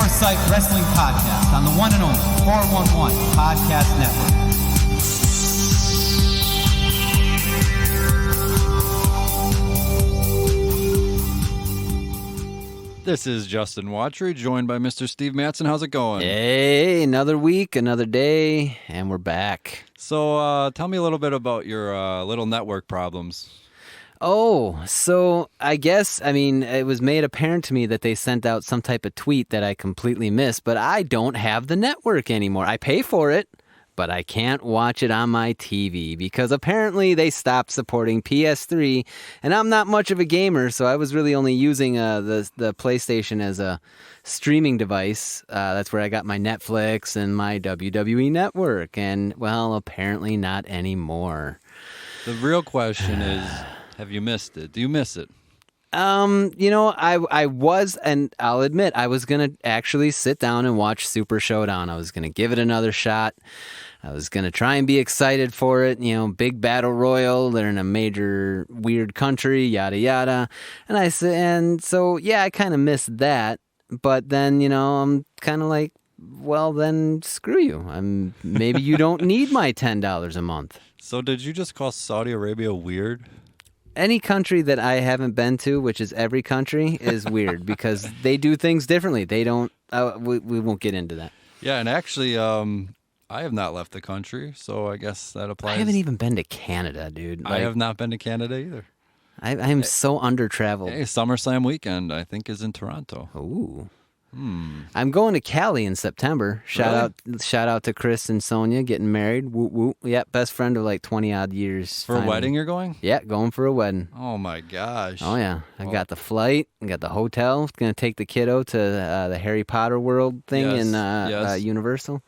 Foresight Wrestling Podcast on the one and only 411 Podcast Network. This is Justin Watry, joined by Mr. Steve Madsen. How's it going? Hey, another week, another day, and we're back. So tell me a little bit about your little network problems. Oh, so it was made apparent to me that they sent out some type of tweet that I completely missed, but I don't have the network anymore. I pay for it, but I can't watch it on my TV because apparently they stopped supporting PS3, and I'm not much of a gamer, so I was really only using the PlayStation as a streaming device. That's where I got my Netflix and my WWE Network, and, well, apparently not anymore. The real question is, have you missed it? Do you miss it? I was, and I'll admit, I was going to actually sit down and watch Super Showdown. I was going to give it another shot. I was going to try and be excited for it. Big battle royal. They're in a major weird country, yada, yada. And so, I kind of missed that. But then, I'm kind of like, well, then screw you. Maybe you don't need my $10 a month. So did you just call Saudi Arabia weird? Any country that I haven't been to, which is every country, is weird because they do things differently. They don't. We won't get into that. Yeah, and actually, I have not left the country, so I guess that applies. I haven't even been to Canada, dude. I have not been to Canada either. I am so under-traveled. Hey, SummerSlam weekend, I think, is in Toronto. Ooh. I'm going to Cali in September. Shout out to Chris and Sonia getting married. Woo woo. Yeah, best friend of like 20 odd years. For a wedding you're going? Yeah, going for a wedding. Oh my gosh. Oh yeah. I got the flight, I got the hotel. Going to take the kiddo to the Harry Potter World thing in Universal.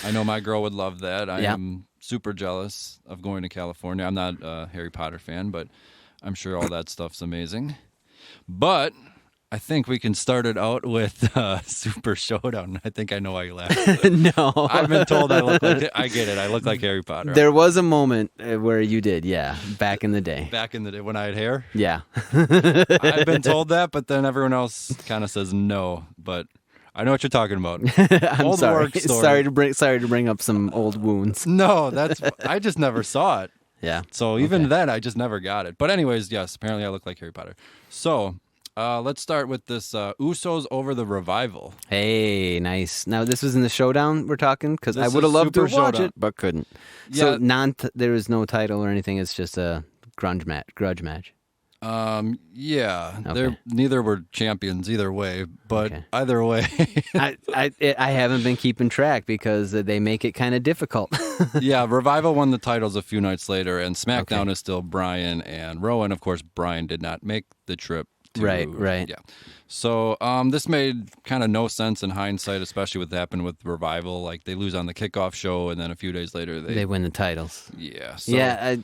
I know my girl would love that. I am super jealous of going to California. I'm not a Harry Potter fan, but I'm sure all that stuff's amazing. But I think we can start it out with Super Showdown. I think I know why you laughed. No. I've been told I get it. I look like Harry Potter. There was a moment where you did, back in the day. Back in the day when I had hair? Yeah. I've been told that, but then everyone else kind of says no. But I know what you're talking about. I'm old sorry. Work story. Sorry to bring up some old wounds. No, I just never saw it. Yeah. So even then, I just never got it. But anyways, yes, apparently I look like Harry Potter. So let's start with this Usos over the Revival. Hey, nice. Now, this was in the Showdown we're talking? Because I would have loved to watch it, but couldn't. Yeah. So there was no title or anything. It's just a grudge match. Yeah. Okay. Neither were champions either way, but either way. I haven't been keeping track because they make it kind of difficult. Yeah, Revival won the titles a few nights later, and SmackDown is still Bryan and Rowan. Of course, Bryan did not make the trip. Right. Yeah. So this made kind of no sense in hindsight, especially what happened with Revival. Like, they lose on the kickoff show, and then a few days later they win the titles. Yeah. So. Yeah.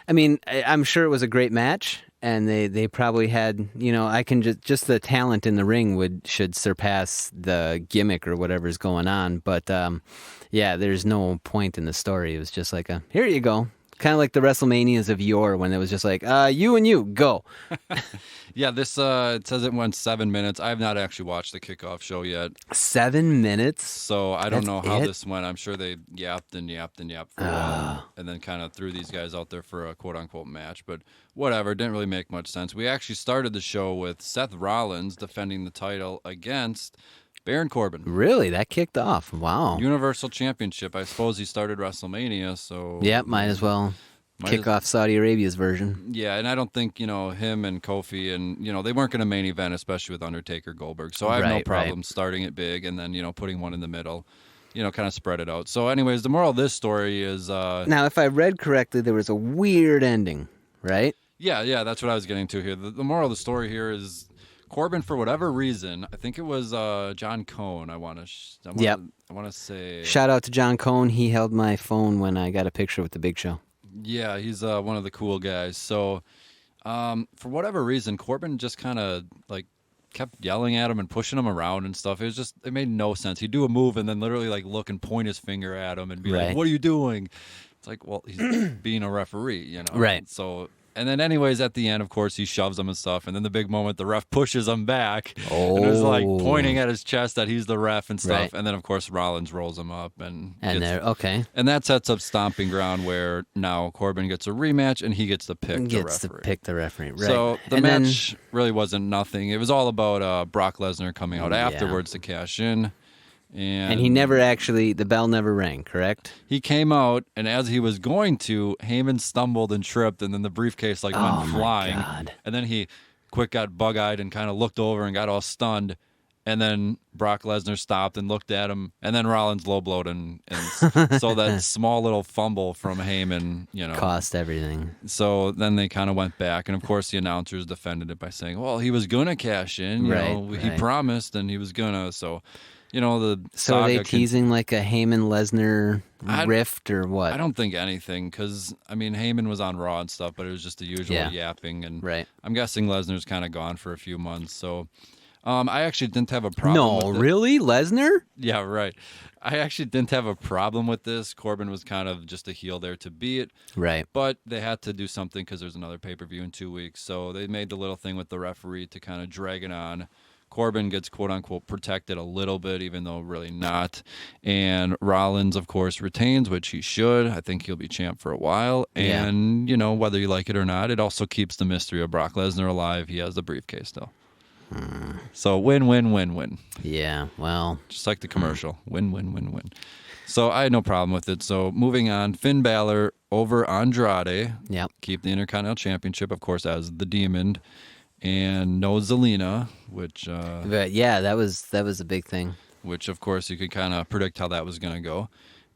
I'm sure it was a great match, and they probably had, I can just the talent in the ring should surpass the gimmick or whatever's going on. But there's no point in the story. It was just like here you go. Kind of like the WrestleManias of yore when it was just like, you and you, go. Yeah, this it says it went 7 minutes. I have not actually watched the kickoff show yet. 7 minutes? So I don't know how this went. I'm sure they yapped for a while and then kind of threw these guys out there for a quote-unquote match. But whatever, it didn't really make much sense. We actually started the show with Seth Rollins defending the title against Baron Corbin. Really? That kicked off. Wow. Universal Championship. I suppose he started WrestleMania, so... Yeah, might as well kick off Saudi Arabia's version. Yeah, and I don't think, him and Kofi and, they weren't going to main event, especially with Undertaker Goldberg. So I have no problem starting it big and then, putting one in the middle, kind of spread it out. So anyways, the moral of this story is... Now, if I read correctly, there was a weird ending, right? Yeah, that's what I was getting to here. The moral of the story here is... Corbin, for whatever reason, I think it was John Cone. I want to say. Shout out to John Cone. He held my phone when I got a picture with the Big Show. Yeah, he's one of the cool guys. So, for whatever reason, Corbin just kind of kept yelling at him and pushing him around and stuff. It made no sense. He'd do a move and then literally look and point his finger at him and be like, "What are you doing?" It's like, well, he's being a referee, Right. So And then anyways, at the end, of course, he shoves him and stuff. And then the big moment, the ref pushes him back and is like pointing at his chest that he's the ref and stuff. Right. And then, of course, Rollins rolls him up. And okay. And that sets up stomping ground where now Corbin gets a rematch and he gets to pick the referee. Right. So the match really wasn't nothing. It was all about Brock Lesnar coming out afterwards to cash in. And he never actually, the bell never rang, correct? He came out, and as he was going to, Heyman stumbled and tripped, and then the briefcase went flying. God. And then he got bug-eyed and kind of looked over and got all stunned. And then Brock Lesnar stopped and looked at him, and then Rollins low-blowed, and so that small little fumble from Heyman, cost everything. So then they kind of went back, and of course the announcers defended it by saying, well, he was going to cash in, he promised, and he was going to, so... the So are they teasing like a Heyman-Lesnar rift or what? I don't think anything because, Heyman was on Raw and stuff, but it was just the usual yapping. And I'm guessing Lesnar's kind of gone for a few months. So I actually didn't have a problem with it. Really? Lesnar? Yeah, right. I actually didn't have a problem with this. Corbin was kind of just a heel there to be it. Right. But they had to do something because there's another pay-per-view in 2 weeks. So they made the little thing with the referee to kind of drag it on. Corbin gets quote-unquote protected a little bit, even though really not. And Rollins, of course, retains, which he should. I think he'll be champ for a while. And, whether you like it or not, it also keeps the mystery of Brock Lesnar alive. He has the briefcase still. So win, win, win, win. Yeah, well. Just like the commercial. Win, win, win, win. So I had no problem with it. So moving on, Finn Balor over Andrade. Yep. Keep the Intercontinental Championship, of course, as the Demon. And no Zelina, which... But yeah, that was a big thing. Which, of course, you could kind of predict how that was going to go.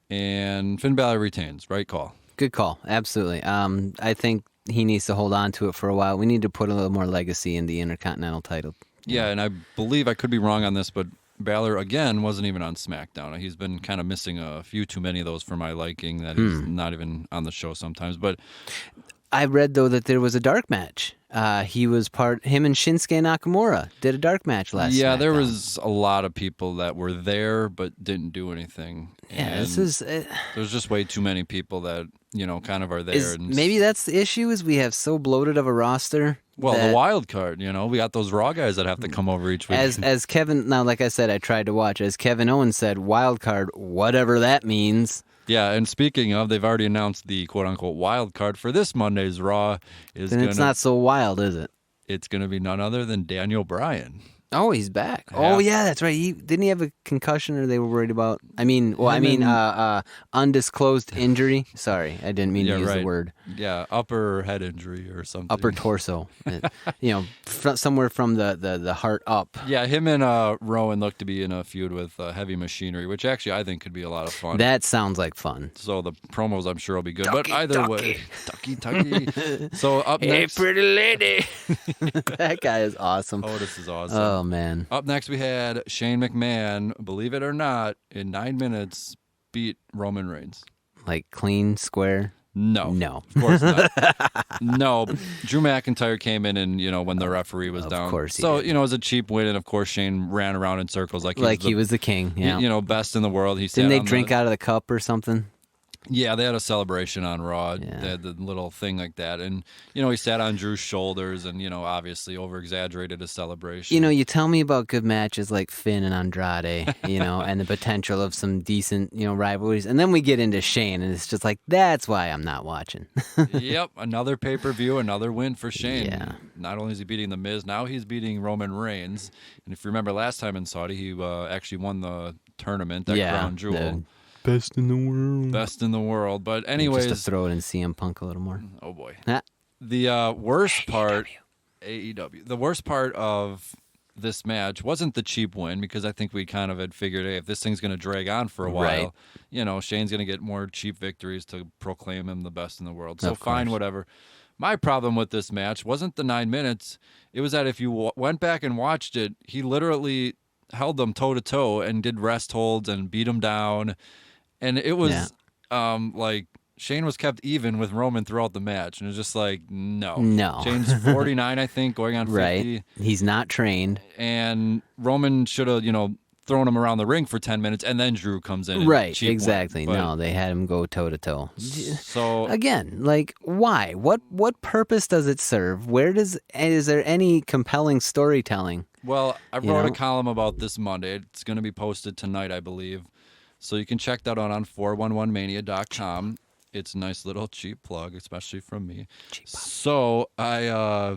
And Finn Balor retains. Right call. Good call. Absolutely. I think he needs to hold on to it for a while. We need to put a little more legacy in the Intercontinental title. Yeah, and I believe, I could be wrong on this, but Balor, again, wasn't even on SmackDown. He's been kind of missing a few too many of those for my liking, that he's not even on the show sometimes. But I read, though, that there was a dark match. Him and Shinsuke Nakamura did a dark match last night. Yeah, there was a lot of people that were there but didn't do anything. Yeah, there's just way too many people that, kind of are there. Maybe that's the issue, is we have so bloated of a roster. Well, the wild card, we got those Raw guys that have to come over each week. As Kevin, now, like I said, I tried to watch. As Kevin Owens said, wild card, whatever that means. Yeah, and speaking of, they've already announced the quote-unquote wild card for this Monday's Raw. It's not so wild, is it? It's going to be none other than Daniel Bryan. Oh, he's back. Oh, yeah, that's right. Didn't he have a concussion, or they were worried about? Undisclosed injury. Sorry, I didn't mean to use the word. Yeah, upper head injury or something. Upper torso. Somewhere from the heart up. Yeah, him and Rowan look to be in a feud with Heavy Machinery, which actually I think could be a lot of fun. That sounds like fun. So the promos, I'm sure, will be good. But either Ducky. way, Ducky. So up next, hey, pretty lady. That guy is awesome. Oh, this is awesome. Oh, man. Up next, we had Shane McMahon, believe it or not, in 9 minutes, beat Roman Reigns. Like clean, square? No. Of course not. No. Drew McIntyre came in and, when the referee was down. Of course he So, did. it was a cheap win, and of course Shane ran around in circles like he was the king. Yeah. Best in the world. Didn't they drink out of the cup or something? Yeah, they had a celebration on Raw. Yeah. They had the little thing like that. And, he sat on Drew's shoulders and, obviously over-exaggerated his celebration. You tell me about good matches like Finn and Andrade, and the potential of some decent, rivalries. And then we get into Shane, and it's just like, that's why I'm not watching. Yep, another pay-per-view, another win for Shane. Yeah. Not only is he beating The Miz, now he's beating Roman Reigns. And if you remember last time in Saudi, he actually won the tournament, that crown jewel. Best in the world. Best in the world. But anyways. Just to throw it in CM Punk a little more. Oh, boy. Ah. The worst part. AEW. The worst part of this match wasn't the cheap win, because I think we kind of had figured, hey, if this thing's going to drag on for a while, Shane's going to get more cheap victories to proclaim him the best in the world. So fine, whatever. My problem with this match wasn't the 9 minutes. It was that if you went back and watched it, he literally held them toe-to-toe and did rest holds and beat them down. And it was like Shane was kept even with Roman throughout the match. And it was just like, no. Shane's 49, I think, going on 50. Right. He's not trained. And Roman should have, throwing him around the ring for 10 minutes, and then Drew comes in. Right, and exactly. But, no, they had him go toe to toe. So Again, like, why? What purpose does it serve? Is there any compelling storytelling? well, I wrote know? a column about this Monday. It's going to be posted tonight, I believe. So you can check that out on 411mania.com. It's a nice little cheap plug, especially from me. So I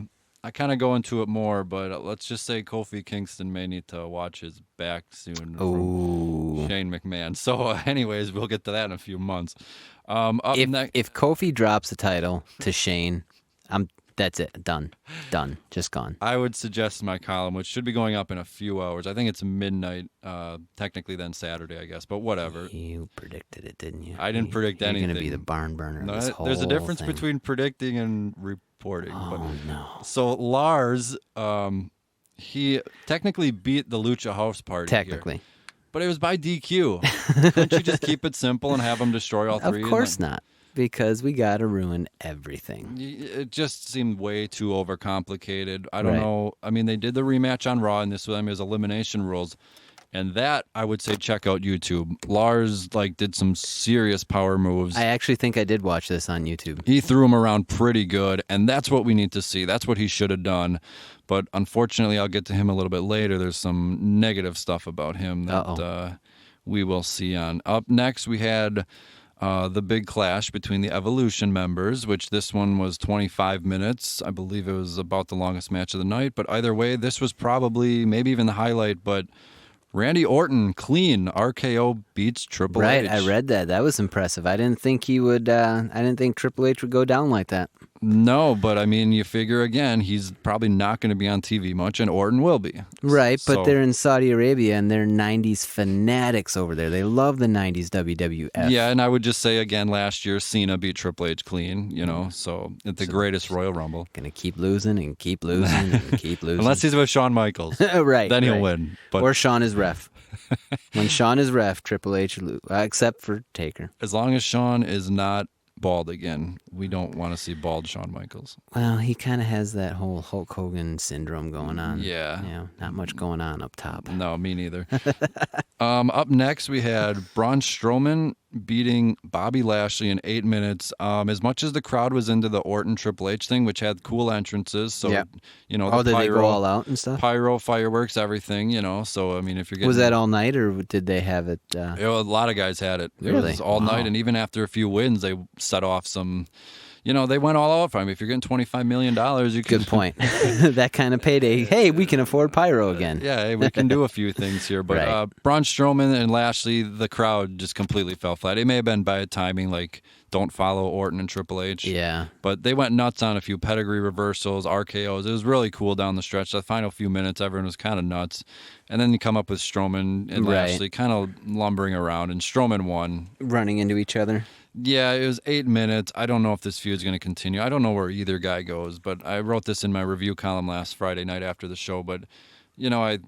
kind of go into it more, but let's just say Kofi Kingston may need to watch his back soon from Shane McMahon. So anyways, we'll get to that in a few months. If Kofi drops the title to Shane, that's it. Done. Just gone. I would suggest my column, which should be going up in a few hours. I think it's midnight, technically then Saturday, I guess, but whatever. You predicted it, didn't you? I didn't predict anything. You're going to be the barn burner. No, of this whole there's a difference thing. between predicting and reporting. Oh, no. So Lars, he technically beat the Lucha House Party. Technically. Here, but it was by DQ. Couldn't you just keep it simple and have them destroy all three? Of course not. Because we got to ruin everything. It just seemed way too overcomplicated. I don't Right. know. I mean, they did the rematch on Raw, and this was elimination rules. And that, I would say, check out YouTube. Lars did some serious power moves. I actually think I did watch this on YouTube. He threw him around pretty good, and that's what we need to see. That's what he should have done. But unfortunately, I'll get to him a little bit later. There's some negative stuff about him that we will see on. Up next, we had the big clash between the Evolution members, which this one was 25 minutes. I believe it was about the longest match of the night. But either way, this was probably maybe even the highlight. But Randy Orton, clean RKO beats Triple H. Right, I read that. That was impressive. I didn't think he would. I didn't think Triple H would go down like that. No, but I mean, you figure again, he's probably not going to be on TV much, and Orton will be. Right, but So- they're in Saudi Arabia and they're 90s fanatics over there. They love the 90s WWF. Yeah, and I would just say again, last year Cena beat Triple H clean, so at the greatest Royal Rumble. Gonna keep losing and keep losing and keep losing. Unless he's with Shawn Michaels. right. Then he'll right. win. But Or Shawn is ref. When Shawn is ref, Triple H except for Taker. as long as Shawn is not bald again, we don't want to see bald Shawn Michaels. Well, he kind of has that whole Hulk Hogan syndrome going on. Yeah. Not much going on up top. No, me neither. Up next, we had Braun Strowman beating Bobby Lashley in 8 minutes. As much as the crowd was into the Orton Triple H thing, which had cool entrances, so Yeah. the Oh, did they go all out and stuff? pyro, fireworks, everything. So I mean, if you're getting Was that all night or did they have it? a lot of guys had it. It Really? was all Wow. night, and even after a few wins, they set off some. They went all out for him. If you're getting $25 million, you can. Good point. That kind of payday. Hey, we can afford pyro again. Yeah, hey, we can do a few things here. But Right. Braun Strowman and Lashley, the crowd just completely fell flat. It may have been bad timing, don't follow Orton and Triple H. Yeah. But they went nuts on a few pedigree reversals, RKOs. It was really cool down the stretch. The final few minutes, everyone was kind of nuts. And then you come up with Strowman and Right. Lashley kind of lumbering around, and Strowman won. Running into each other. Yeah, it was 8 minutes. I don't know if this feud's going to continue. I don't know where either guy goes, but I wrote this in my review column last Friday night after the show. But, I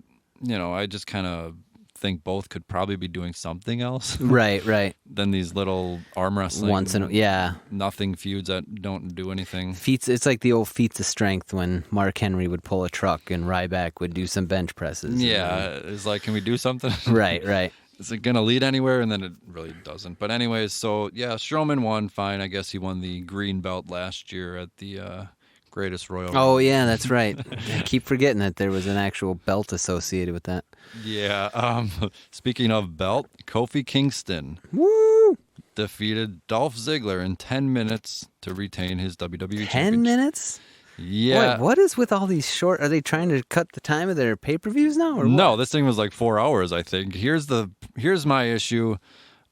just kind of think both could probably be doing something else Right. than these little arm wrestling Yeah. nothing feuds that don't do anything. It's like the old feats of strength when Mark Henry would pull a truck and Ryback would do some bench presses. Yeah, it's like, can we do something? Right. Is it going to lead anywhere? And then it really doesn't. But anyways, so yeah, Strowman won. Fine. I guess he won the green belt last year at the Greatest Royal Rumble. Oh, yeah, that's right. I keep forgetting that there was an actual belt associated with that. Yeah. Speaking of belt, Kofi Kingston Woo! defeated Dolph Ziggler in 10 minutes to retain his WWE 10 championship. minutes? Yeah. Boy, what is with all these short? Are they trying to cut the time of their pay-per-views now? Or No, what? this thing was like 4 hours, I think. Here's my issue.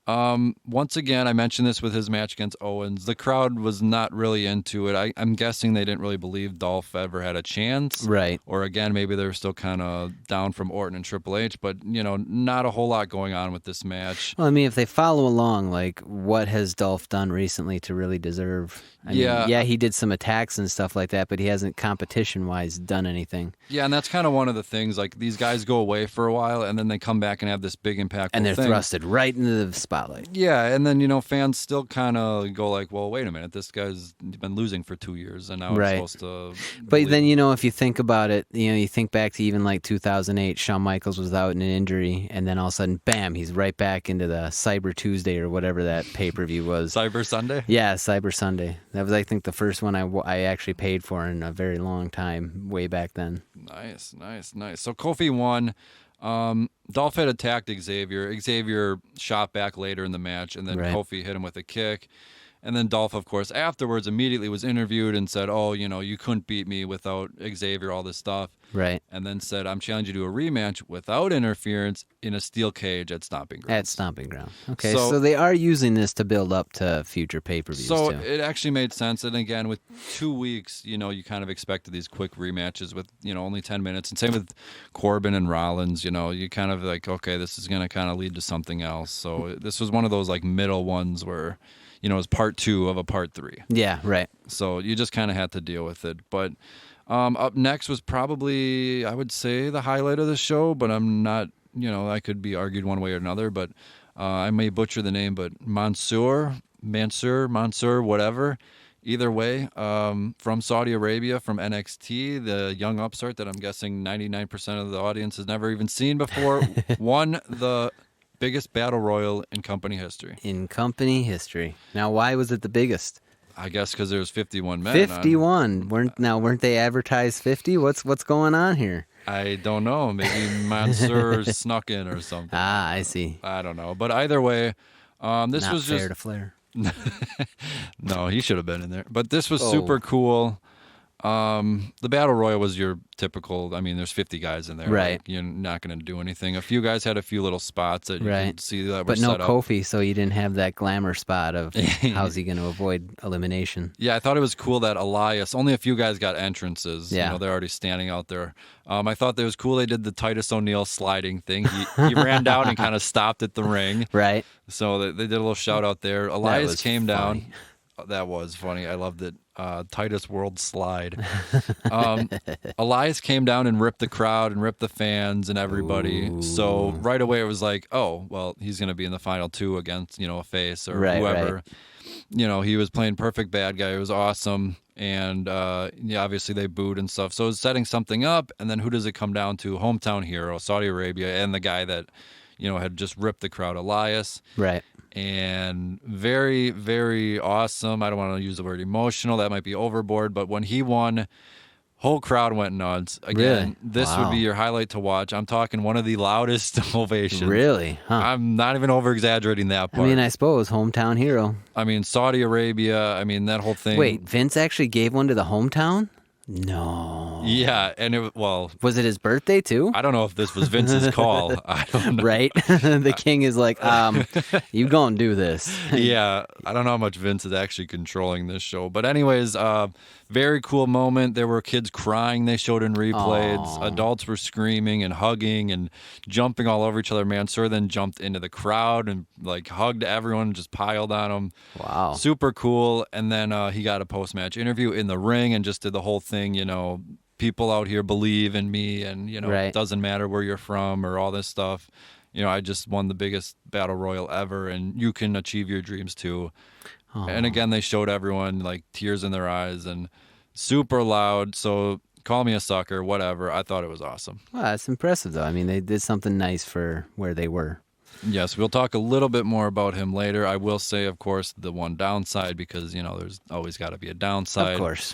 Once again, I mentioned this with his match against Owens. The crowd was not really into it. I'm guessing they didn't really believe Dolph ever had a chance. Right. Or again, maybe they were still kind of down from Orton and Triple H, but not a whole lot going on with this match. Well, I mean, if they follow along, what has Dolph done recently to really deserve? I mean, he did some attacks and stuff like that, but he hasn't competition-wise done anything. Yeah, and that's kind of one of the things. These guys go away for a while, and then they come back and have this big impactful And they're thing. thrusted right into the spotlight. Yeah, and then, fans still kind of go like, well, wait a minute, this guy's been losing for 2 years, and now Right. we're supposed to But then, believe him. if you think about it, you think back to even like 2008, Shawn Michaels was out in an injury, and then all of a sudden, bam, he's right back into the Cyber Tuesday or whatever that pay-per-view was. Cyber Sunday? Yeah, Cyber Sunday. That was, I think, the first one I actually paid for in a very long time, way back then. Nice. So Kofi won. Dolph had attacked Xavier. Xavier shot back later in the match, and then Right. Kofi hit him with a kick. And then Dolph, of course, afterwards immediately was interviewed and said, oh, you couldn't beat me without Xavier, all this stuff. Right. And then said, I'm challenging you to a rematch without interference in a steel cage at Stomping Grounds. At Stomping Ground. Okay, So- so they are using this to build up to future pay-per-views, So too. it actually made sense. And again, with 2 weeks, you kind of expected these quick rematches with, only 10 minutes. And same with Corbin and Rollins, you kind of like, okay, this is going to kind of lead to something else. So this was one of those like middle ones where, it was part 2 of a part 3. Yeah, right. So you just kind of had to deal with it. But up next was probably, I would say, the highlight of the show, but I'm not, I could be argued one way or another, but I may butcher the name, but Mansoor, whatever. Either way, from Saudi Arabia, from NXT, the young upstart that I'm guessing 99% of the audience has never even seen before, won the biggest battle royal in company history. In company history. Now, why was it the biggest? I guess because there was 51 men. 51. Weren't they advertised 50? What's going on here? I don't know. Maybe Mansoor snuck in or something. Ah, I see. I don't know. But either way, this Not was fair just to Flair. no. He should have been in there. But this was Oh. super cool. The battle royal was your typical. I mean, there's 50 guys in there. Right. Like, you're not going to do anything. A few guys had a few little spots that you Right. could see that were But no set up. Kofi, so you didn't have that glamour spot of how's he going to avoid elimination. Yeah, I thought it was cool that Elias, only a few guys got entrances. Yeah. They're already standing out there. I thought that was cool. They did the Titus O'Neil sliding thing. He ran down and kind of stopped at the ring. Right. So they did a little shout out there. Elias was came funny. down. That was funny. I loved it. Titus World Slide. Elias came down and ripped the crowd and ripped the fans and everybody. So right away it was like, oh, well, he's going to be in the final 2 against, a face or Right, whoever. He was playing perfect bad guy. It was awesome. And obviously they booed and stuff. So it was setting something up. And then who does it come down to? Hometown hero, Saudi Arabia, and the guy that, had just ripped the crowd, Elias. Right. And very, very awesome. I don't want to use the word emotional. That might be overboard. But when he won, whole crowd went nuts. Again, Really? this would Wow. be your highlight to watch. I'm talking one of the loudest ovations. Really? Huh. I'm not even over-exaggerating that I part. mean, I suppose hometown hero. Saudi Arabia, that whole thing. Wait, Vince actually gave one to the hometown? No. Yeah, and Was it his birthday too? I don't know if this was Vince's call. I don't know. Right? The king is like, you gonna do this. Yeah, I don't know how much Vince is actually controlling this show. But anyways, very cool moment. There were kids crying they showed in replays. Aw. Adults were screaming and hugging and jumping all over each other. Mansoor then jumped into the crowd and hugged everyone and just piled on them. Wow. Super cool. And then he got a post-match interview in the ring and just did the whole thing, people out here believe in me and, Right. it doesn't matter where you're from or all this stuff. I just won the biggest battle royal ever and you can achieve your dreams too. Aw. And again, they showed everyone tears in their eyes and super loud. So call me a sucker, whatever. I thought it was awesome. Wow, that's impressive though. I mean, they did something nice for where they were. Yes, we'll talk a little bit more about him later. I will say, of course, the one downside because, there's always got to be a downside. Of course.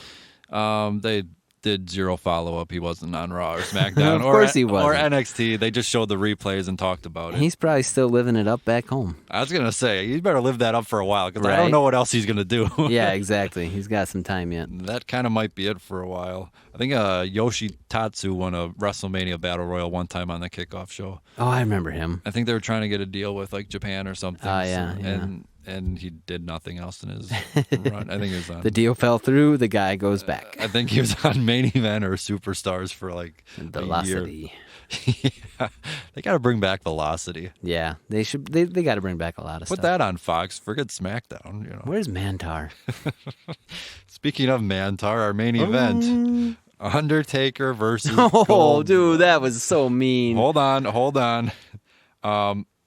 They did zero follow-up. He wasn't on Raw or SmackDown Of course he wasn't. or NXT. They just showed the replays and talked about it. He's probably still living it up back home. I was going to say, you better live that up for a while because I Right. don't know what else he's going to do. Yeah, exactly. He's got some time yet. That kind of might be it for a while. I think Yoshi Tatsu won a WrestleMania Battle Royal one time on the kickoff show. Oh, I remember him. I think they were trying to get a deal with Japan or something. Oh, yeah, yeah. And he did nothing else in his run. I think it was on. The deal fell through. The guy goes back. I think he was on Main Event or Superstars for a year. Velocity. Yeah. They got to bring back Velocity. Yeah, they should. They got to bring back a lot of Put stuff. that on Fox. Forget SmackDown. Where's Mantar? Speaking of Mantar, our main event, Undertaker versus Oh, Goldberg. dude, that was so mean. Hold on.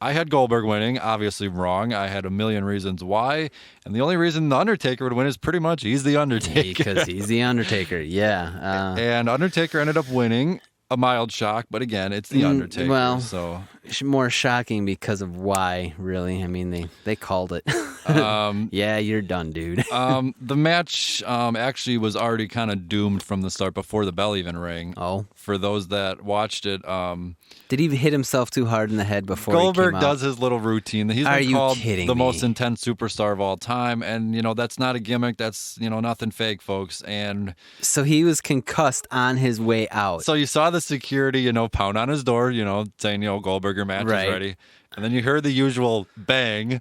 I had Goldberg winning, obviously wrong. I had a million reasons why. And the only reason The Undertaker would win is pretty much he's The Undertaker. Because he's The Undertaker, yeah. And Undertaker ended up winning. A mild shock, but again, it's The Undertaker. Well, so more shocking because of why, really. I mean, they called it. Yeah, you're done, dude. The match actually was already kind of doomed from the start before the bell even rang. Oh. For those that watched it. Did he hit himself too hard in the head before Goldberg he came out? does his little routine. He's been called the most intense superstar of all time. And, that's not a gimmick. That's, nothing fake, folks. And so he was concussed on his way out. So you saw the security, pound on his door, saying, Goldberg, your match is ready. And then you heard the usual bang,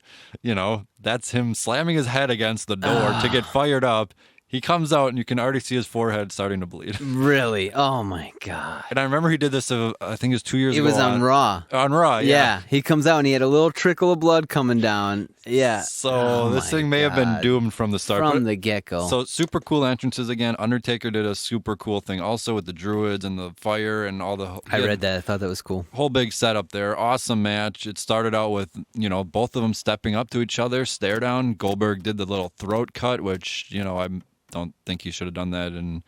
that's him slamming his head against the door to get fired up. He comes out, and you can already see his forehead starting to bleed. Really? Oh, my God. And I remember he did this, I think it was 2 years ago. It was on Raw. On Raw, yeah. He comes out, and he had a little trickle of blood coming down. Yeah. So this thing may have been doomed from the start. From the get-go. So super cool entrances again. Undertaker did a super cool thing also with the Druids and the fire and all the... I read that. I thought that was cool. Whole big setup there. Awesome match. It started out with, both of them stepping up to each other, stare down. Goldberg did the little throat cut, which, I don't think he should have done that. And,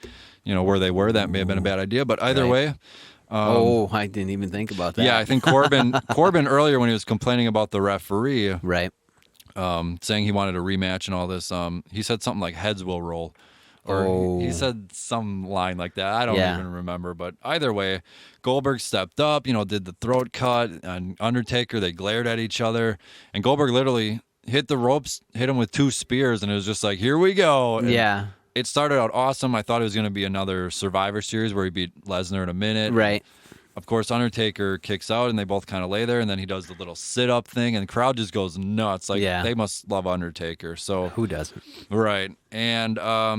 where they were, that may have been a bad idea. But either way... I didn't even think about that. Yeah, I think Corbin earlier when he was complaining about the referee... Right. Saying he wanted a rematch and all this. He said something like heads will roll. Or he said some line like that. I don't even remember. But either way, Goldberg stepped up, did the throat cut. And Undertaker, they glared at each other. And Goldberg literally hit the ropes, hit him with 2 spears. And it was just like, here we go. And it started out awesome. I thought it was going to be another Survivor Series where he beat Lesnar in a minute. Right. Of course, Undertaker kicks out, and they both kind of lay there, and then he does the little sit-up thing, and the crowd just goes nuts. Like, they must love Undertaker. So who doesn't? Right. And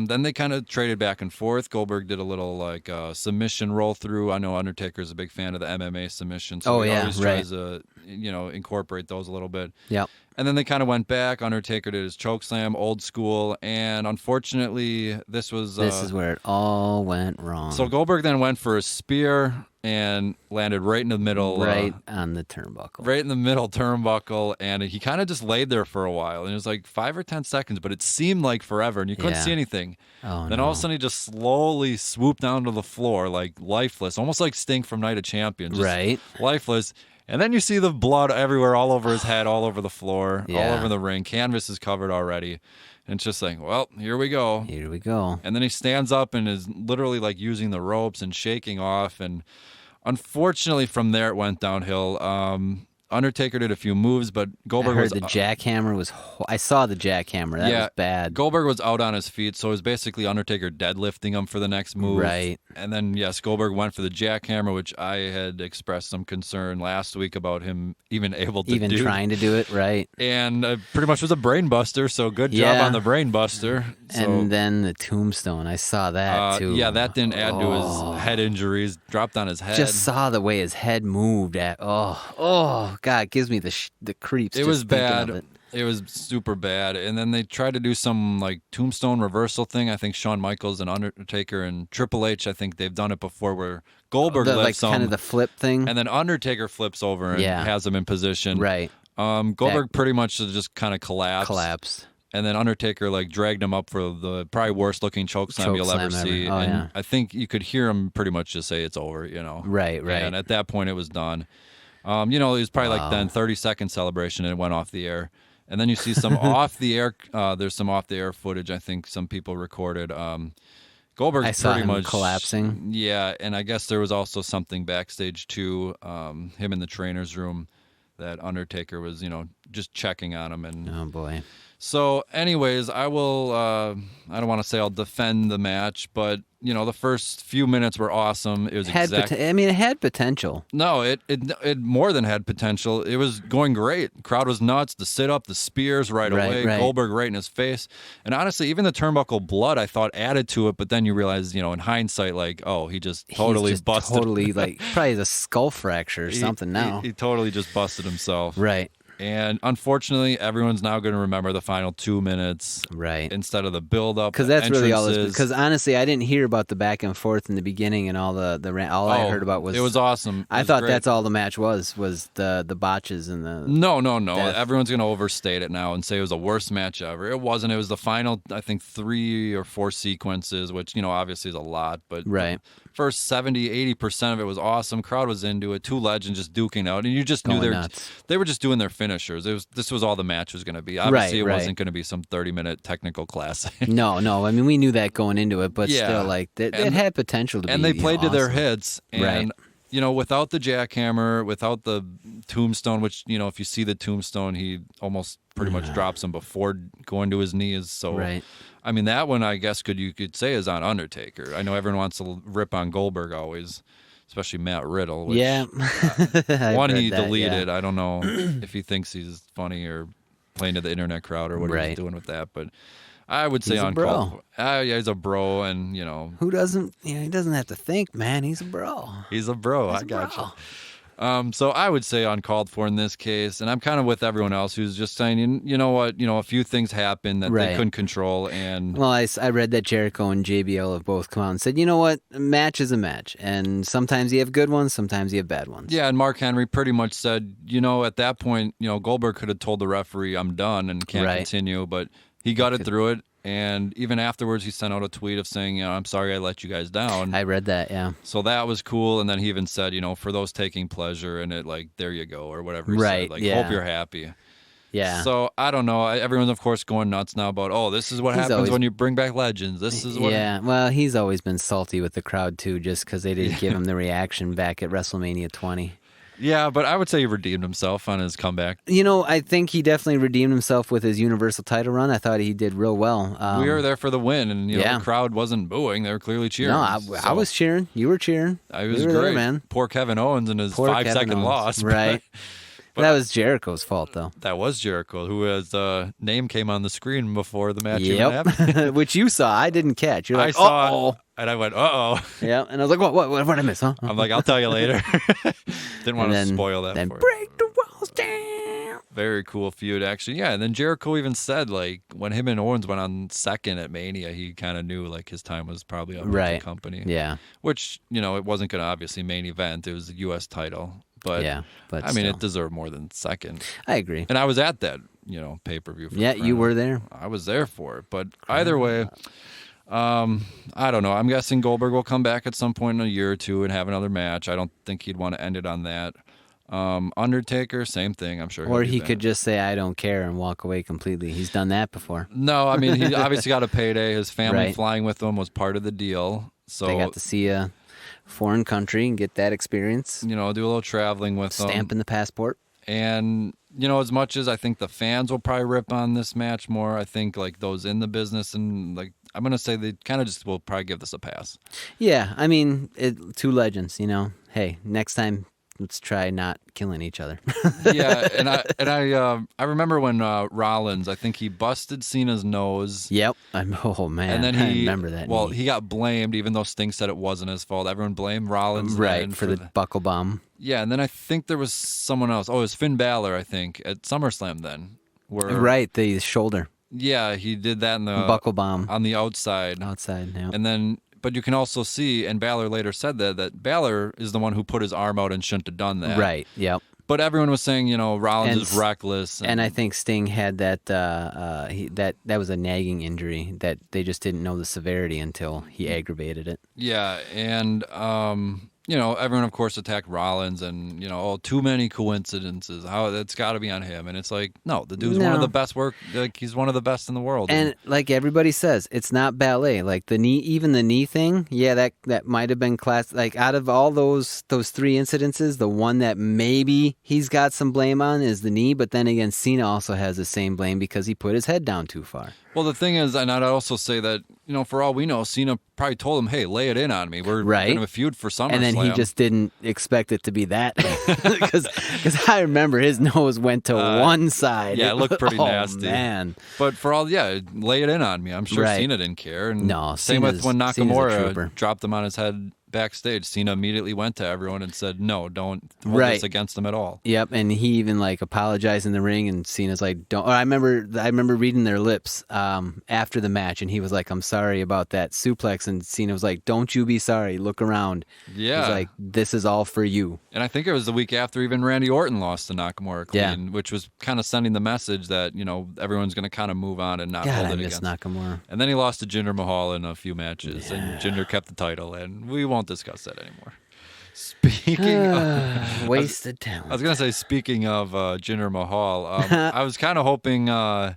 then they kind of traded back and forth. Goldberg did a little, submission roll-through. I know Undertaker's a big fan of the MMA submission, so he always tries to, incorporate those a little bit. Yep. And then they kind of went back. Undertaker did his chokeslam, old school, and unfortunately, this was... this is where it all went wrong. So Goldberg then went for a spear and landed right in the middle. Right on the turnbuckle. Right in the middle turnbuckle, and he kind of just laid there for a while. And it was like 5 or 10 seconds, but it seemed like forever, and you couldn't see anything. Then all of a sudden, he just slowly swooped down to the floor, like lifeless, almost like Sting from Night of Champions. Just lifeless. And then you see the blood everywhere, all over his head, all over the floor, all over the ring. Canvas is covered already. And it's just like, well, here we go. Here we go. And then he stands up and is literally like using the ropes and shaking off. And unfortunately, from there, it went downhill. Undertaker did a few moves, but Goldberg was... the jackhammer was... I saw the jackhammer. That was bad. Goldberg was out on his feet, so it was basically Undertaker deadlifting him for the next move. Right. And then, yes, Goldberg went for the jackhammer, which I had expressed some concern last week about him even able to do. Even trying to do it, right. And pretty much was a brain buster, so good job on the brain buster. And then the tombstone. I saw that, too. Yeah, that didn't add to his head injuries. Dropped on his head. Just saw the way his head moved. God, it gives me the creeps. It was bad. It was super bad. And then they tried to do some like tombstone reversal thing. I think Shawn Michaels and Undertaker and Triple H, I think they've done it before where Goldberg lifts him. Kind of the flip thing. And then Undertaker flips over and has him in position. Right. Goldberg pretty much just kind of collapsed. And then Undertaker dragged him up for the probably worst looking chokeslam you'll ever see. I think you could hear him pretty much just say it's over, Right. And at that point it was done. It was probably then 30-second celebration and it went off the air. And then you see some off the air. There's some off the air footage. I think some people recorded. Goldberg pretty much collapsing. Yeah, and I guess there was also something backstage too. Him in the trainer's room that Undertaker was, just checking on him. And oh boy. So, anyways, I will. I don't want to say I'll defend the match, but the first few minutes were awesome. It was it had potential. No, it more than had potential. It was going great. The crowd was nuts. The sit up, the spears right away. Right. Goldberg right in his face, and honestly, even the turnbuckle blood I thought added to it. But then you realize, in hindsight, he just totally busted. Totally probably the skull fracture or something. Now he totally just busted himself. Right. And unfortunately, everyone's now going to remember the final 2 minutes, Right? instead of the build-up. Because that's really all. entrances. Because honestly, I didn't hear about the back and forth in the beginning and all all I heard about was it was awesome. I thought that's all the match was the botches and the No. death. Everyone's going to overstate it now and say it was the worst match ever. It wasn't. It was the final, I think, 3 or 4 sequences, which, obviously is a lot. But Right. the first 70-80% of it was awesome. Crowd was into it. 2 legends just duking out. And you just knew Going nuts. they were just doing their finishers. This was all the match was going to be. Obviously, it Right. wasn't going to be some 30-minute technical classic. No. I mean, we knew that going into it, but Yeah. still, like it had potential to be. And they played to their awesome. hits. And, Right. without the jackhammer, without the tombstone, which, if you see the tombstone, he almost pretty much drops him before going to his knees. So, Right. I mean, that one, I guess, you could say is on Undertaker. I know everyone wants to rip on Goldberg always, especially Matt Riddle. Which, Yeah. one, I've he heard that, deleted. yeah. I don't know if he thinks he's funny or playing to the internet crowd or what Right. he's doing with that. But I would say He's a on bro. call. Yeah, he's a bro, and, Who doesn't? He doesn't have to think, man. He's a bro. he's a bro. I He's a got bro. you. So I would say uncalled for in this case, and I'm kind of with everyone else who's just saying, you know what, a few things happened that Right. they couldn't control, and Well, I read that Jericho and JBL have both come out and said, you know what, a match is a match, and sometimes you have good ones, sometimes you have bad ones. yeah, and Mark Henry pretty much said, at that point, Goldberg could have told the referee, I'm done and can't Right. continue, but he gutted through it, and even afterwards he sent out a tweet of saying, I'm sorry I let you guys down. I read that. Yeah. So that was cool, and then he even said, for those taking pleasure in it, like, there you go, or whatever he Right, said, like, yeah. hope you're happy. Yeah. So I don't know. Everyone's of course going nuts now about, this is what He's happens always- when you bring back legends. This is what. Yeah. Well, he's always been salty with the crowd too, just because they didn't give him the reaction back at WrestleMania 20. Yeah, but I would say he redeemed himself on his comeback. I think he definitely redeemed himself with his Universal title run. I thought he did real well. We were there for the win, and yeah. the crowd wasn't booing; they were clearly cheering. No, I So, was cheering. You were cheering. it was we were great, there, man. Poor Kevin Owens and his Poor 5-second Kevin Owens. loss. Right. But- that was Jericho's fault, though. That was Jericho, who his name came on the screen before the match even happened. Yep. Which you saw. I didn't catch. You're I like, saw oh. it, and I went, "Uh-oh." Yeah. And I was like, what did I miss, huh? I'm like, "I'll tell you later." Didn't want to spoil that Then for you. break the walls down. Very cool feud, actually. Yeah, and then Jericho even said, like, when him and Owens went on second at Mania, he kind of knew, like, his time was probably up with Right. the company. Yeah. Which, it wasn't going to obviously main event. It was a U.S. title. But, Yeah, but I mean, still. it deserved more than second. I agree. And I was at that, pay-per-view. For Yeah, you were there. I was there for it. But either way, I don't know. I'm guessing Goldberg will come back at some point in a year or two and have another match. I don't think he'd want to end it on that. Undertaker, same thing. I'm sure. Or he'll be he back. could just say, I don't care and walk away completely. He's done that before. No, I mean, he obviously got a payday. His family Right. flying with him was part of the deal. So, They got to see a foreign country and get that experience. do a little traveling with them. Stamp in the passport. And, as much as I think the fans will probably rip on this match more, I think, like, those in the business and, like, I'm going to say they kind of just will probably give this a pass. Yeah, I mean, 2 legends, Hey, next time, let's try not killing each other. Yeah, and I remember when Rollins, I think he busted Cena's nose. Yep. Oh, man. And then I remember that. Well, knee. he got blamed, even though Sting said it wasn't his fault. Everyone blamed Rollins. Right, then for the buckle bomb. Yeah, and then I think there was someone else. Oh, it was Finn Balor, I think, at SummerSlam then. Where, Right, the shoulder. Yeah, he did that in the Buckle bomb. on the outside. Outside, yeah. And then, but you can also see, and Balor later said that Balor is the one who put his arm out and shouldn't have done that. Right, yep. But everyone was saying, Rollins And is reckless. And I think Sting had that that was a nagging injury that they just didn't know the severity until he aggravated it. Yeah, and everyone of course attacked Rollins, and too many coincidences. How that's got to be on him, and it's like, no, the dude's one of No. the best he's one of the best in the world. And like everybody says, it's not ballet. Like the knee, even the knee thing. Yeah, that might have been class. Like out of all those 3 incidences, the one that maybe he's got some blame on is the knee. But then again, Cena also has the same blame because he put his head down too far. Well, the thing is, and I'd also say that, for all we know, Cena probably told him, hey, lay it in on me. We're Right. going to feud for SummerSlam. And then he just didn't expect it to be that. Because I remember his nose went to one side. Yeah, it looked pretty oh, nasty. Man. But for all, lay it in on me. I'm sure Right. Cena didn't care. And No, same with when Cena's a trooper. Nakamura dropped him on his head backstage. Cena immediately went to everyone and said, no, don't hold this against them at all. Yep, and he even like apologized in the ring, and Cena's like, "Don't." Or I remember reading their lips after the match, and he was like, "I'm sorry about that suplex," and Cena was like, "Don't you be sorry. Look around." Yeah, he's like, "This is all for you." And I think it was the week after even Randy Orton lost to Nakamura clean, which was kind of sending the message that everyone's going to kind of move on and not hold it against Nakamura. And then he lost to Jinder Mahal in a few matches, and Jinder kept the title, and we won't discuss that anymore. Speaking of wasted talent. I was going to say, speaking of Jinder Mahal, I was kind of hoping, the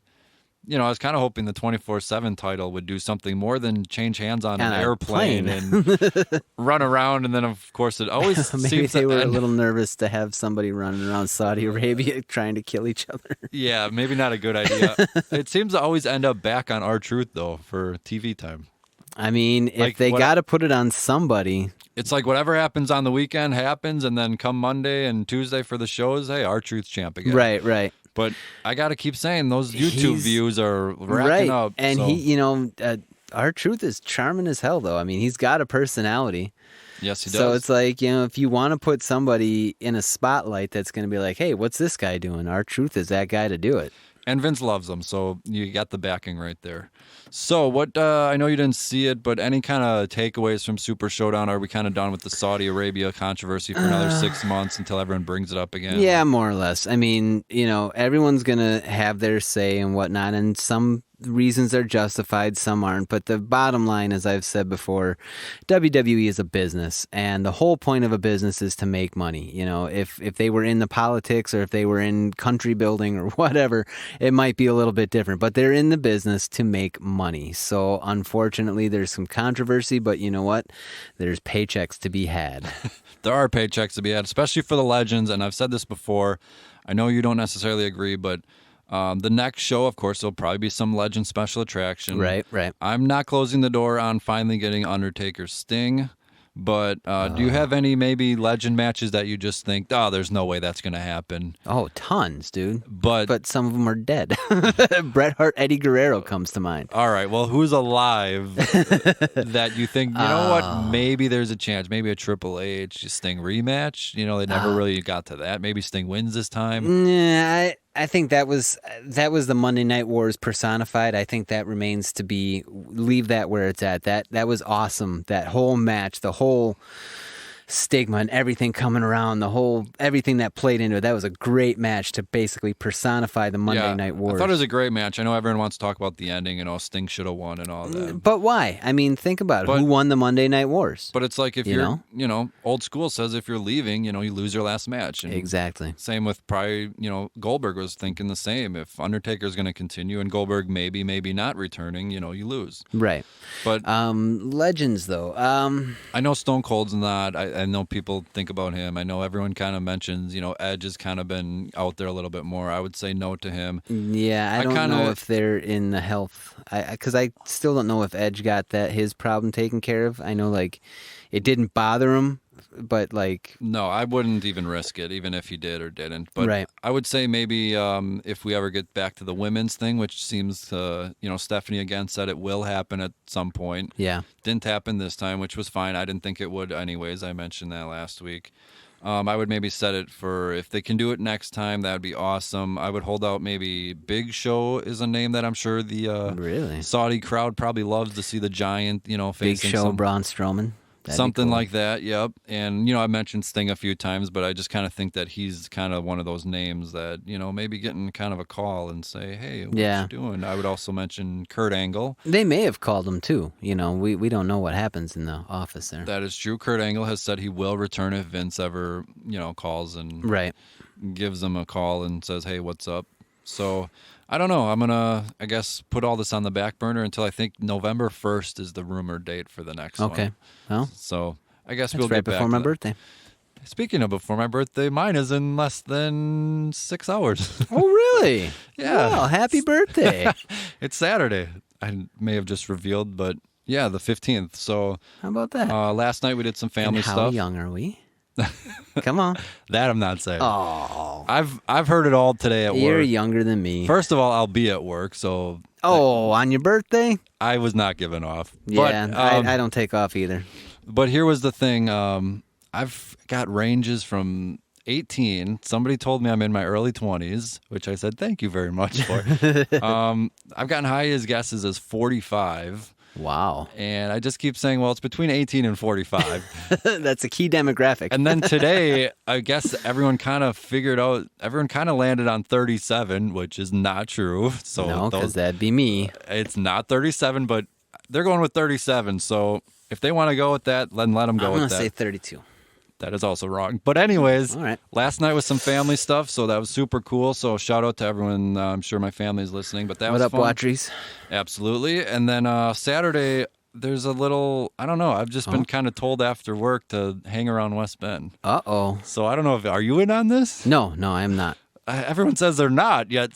24/7 title would do something more than change hands on an airplane and run around, and then of course it always maybe seems they were a little nervous to have somebody running around Saudi Arabia trying to kill each other. Yeah, maybe not a good idea. It seems to always end up back on R-Truth though for TV time. I mean, if they got to put it on somebody. It's like whatever happens on the weekend happens, and then come Monday and Tuesday for the shows, hey, R-Truth's champ again. Right. But I got to keep saying those YouTube views are racking up. And he, R-Truth is charming as hell, though. I mean, he's got a personality. Yes, he does. So it's like, if you want to put somebody in a spotlight that's going to be like, hey, what's this guy doing? R-Truth is that guy to do it. And Vince loves him, so you got the backing right there. So what, I know you didn't see it, but any kind of takeaways from Super Showdown? Are we kind of done with the Saudi Arabia controversy for another 6 months until everyone brings it up again? Yeah, more or less. I mean, everyone's going to have their say and whatnot, and some reasons are justified, some aren't. But the bottom line, as I've said before, WWE is a business, and the whole point of a business is to make money. If they were in the politics or if they were in country building or whatever, it might be a little bit different. But they're in the business to make money. So unfortunately, there's some controversy, but you know what? There's paychecks to be had. There are paychecks to be had, especially for the legends. And I've said this before. I know you don't necessarily agree, but the next show, of course, there'll probably be some legend special attraction. Right. I'm not closing the door on finally getting Undertaker Sting, but do you have any maybe legend matches that you just think, there's no way that's going to happen? Oh, tons, dude. But some of them are dead. Bret Hart, Eddie Guerrero comes to mind. All right, well, who's alive that you think, what, maybe there's a chance, maybe a Triple H Sting rematch? They never really got to that. Maybe Sting wins this time. Yeah, I think that was the Monday Night Wars personified. I think that remains to be. Leave that where it's at. That was awesome. That whole match, the whole stigma and everything coming around, everything that played into it. That was a great match to basically personify the Monday Night Wars. I thought it was a great match. I know everyone wants to talk about the ending and Sting should have won and all that. But why? I mean, think about it. Who won the Monday Night Wars? But it's like if you're, old school says if you're leaving, you lose your last match. And exactly. Same with probably, Goldberg was thinking the same. If Undertaker's going to continue and Goldberg maybe not returning, you lose. Right. But legends though. I know Stone Cold's not. I know people think about him. I know everyone kind of mentions, Edge has kind of been out there a little bit more. I would say no to him. Yeah, I don't know if they're in the health. Because I still don't know if Edge got his problem taken care of. I know, it didn't bother him, but No, I wouldn't even risk it, even if he did or didn't. But right. I would say maybe if we ever get back to the women's thing, which seems, Stephanie again said it will happen at some point. Yeah. Didn't happen this time, which was fine. I didn't think it would anyways. I mentioned that last week. I would maybe set it for if they can do it next time, that would be awesome. I would hold out maybe Big Show is a name that I'm sure the really? Saudi crowd probably loves to see the Giant, facing Big Show, Braun Strowman. Something like that, yep. And, I mentioned Sting a few times, but I just kind of think that he's kind of one of those names that, maybe getting kind of a call and say, hey, what you doing? I would also mention Kurt Angle. They may have called him, too. We don't know what happens in the office there. That is true. Kurt Angle has said he will return if Vince ever, calls and gives him a call and says, hey, what's up? So I don't know. I'm going to, I guess, put all this on the back burner until I think November 1st is the rumored date for the next one. Okay. Well, so I guess that's we'll right get back before my birthday. Speaking of before my birthday, mine is in less than 6 hours. Oh, really? Yeah. Well, happy birthday. It's Saturday. I may have just revealed, but yeah, the 15th. So how about that? Last night we did some family how stuff. How young are we? Come on. That I'm not saying. Oh. I've heard it all today at work. You're younger than me. First of all, I'll be at work, so. Oh, on your birthday? I was not given off. Yeah, but, I don't take off either. But here was the thing. I've got ranges from 18. Somebody told me I'm in my early 20s, which I said thank you very much for. I've gotten high as guesses as 45. Wow. And I just keep saying, well, it's between 18 and 45. That's a key demographic. And then today, I guess everyone kind of landed on 37, which is not true. So no, because that'd be me. It's not 37, but they're going with 37. So if they want to go with that, then let them go with that. I'm going to say 32. That is also wrong. But anyways, all right. Last night was some family stuff, so that was super cool. So shout out to everyone. I'm sure my family's listening. But that was fun. What up, Watrys? Absolutely. And then Saturday, there's a little, I don't know, I've just been kind of told after work to hang around West Bend. Uh-oh. So I don't know, are you in on this? No, I am not. Everyone says they're not, yet,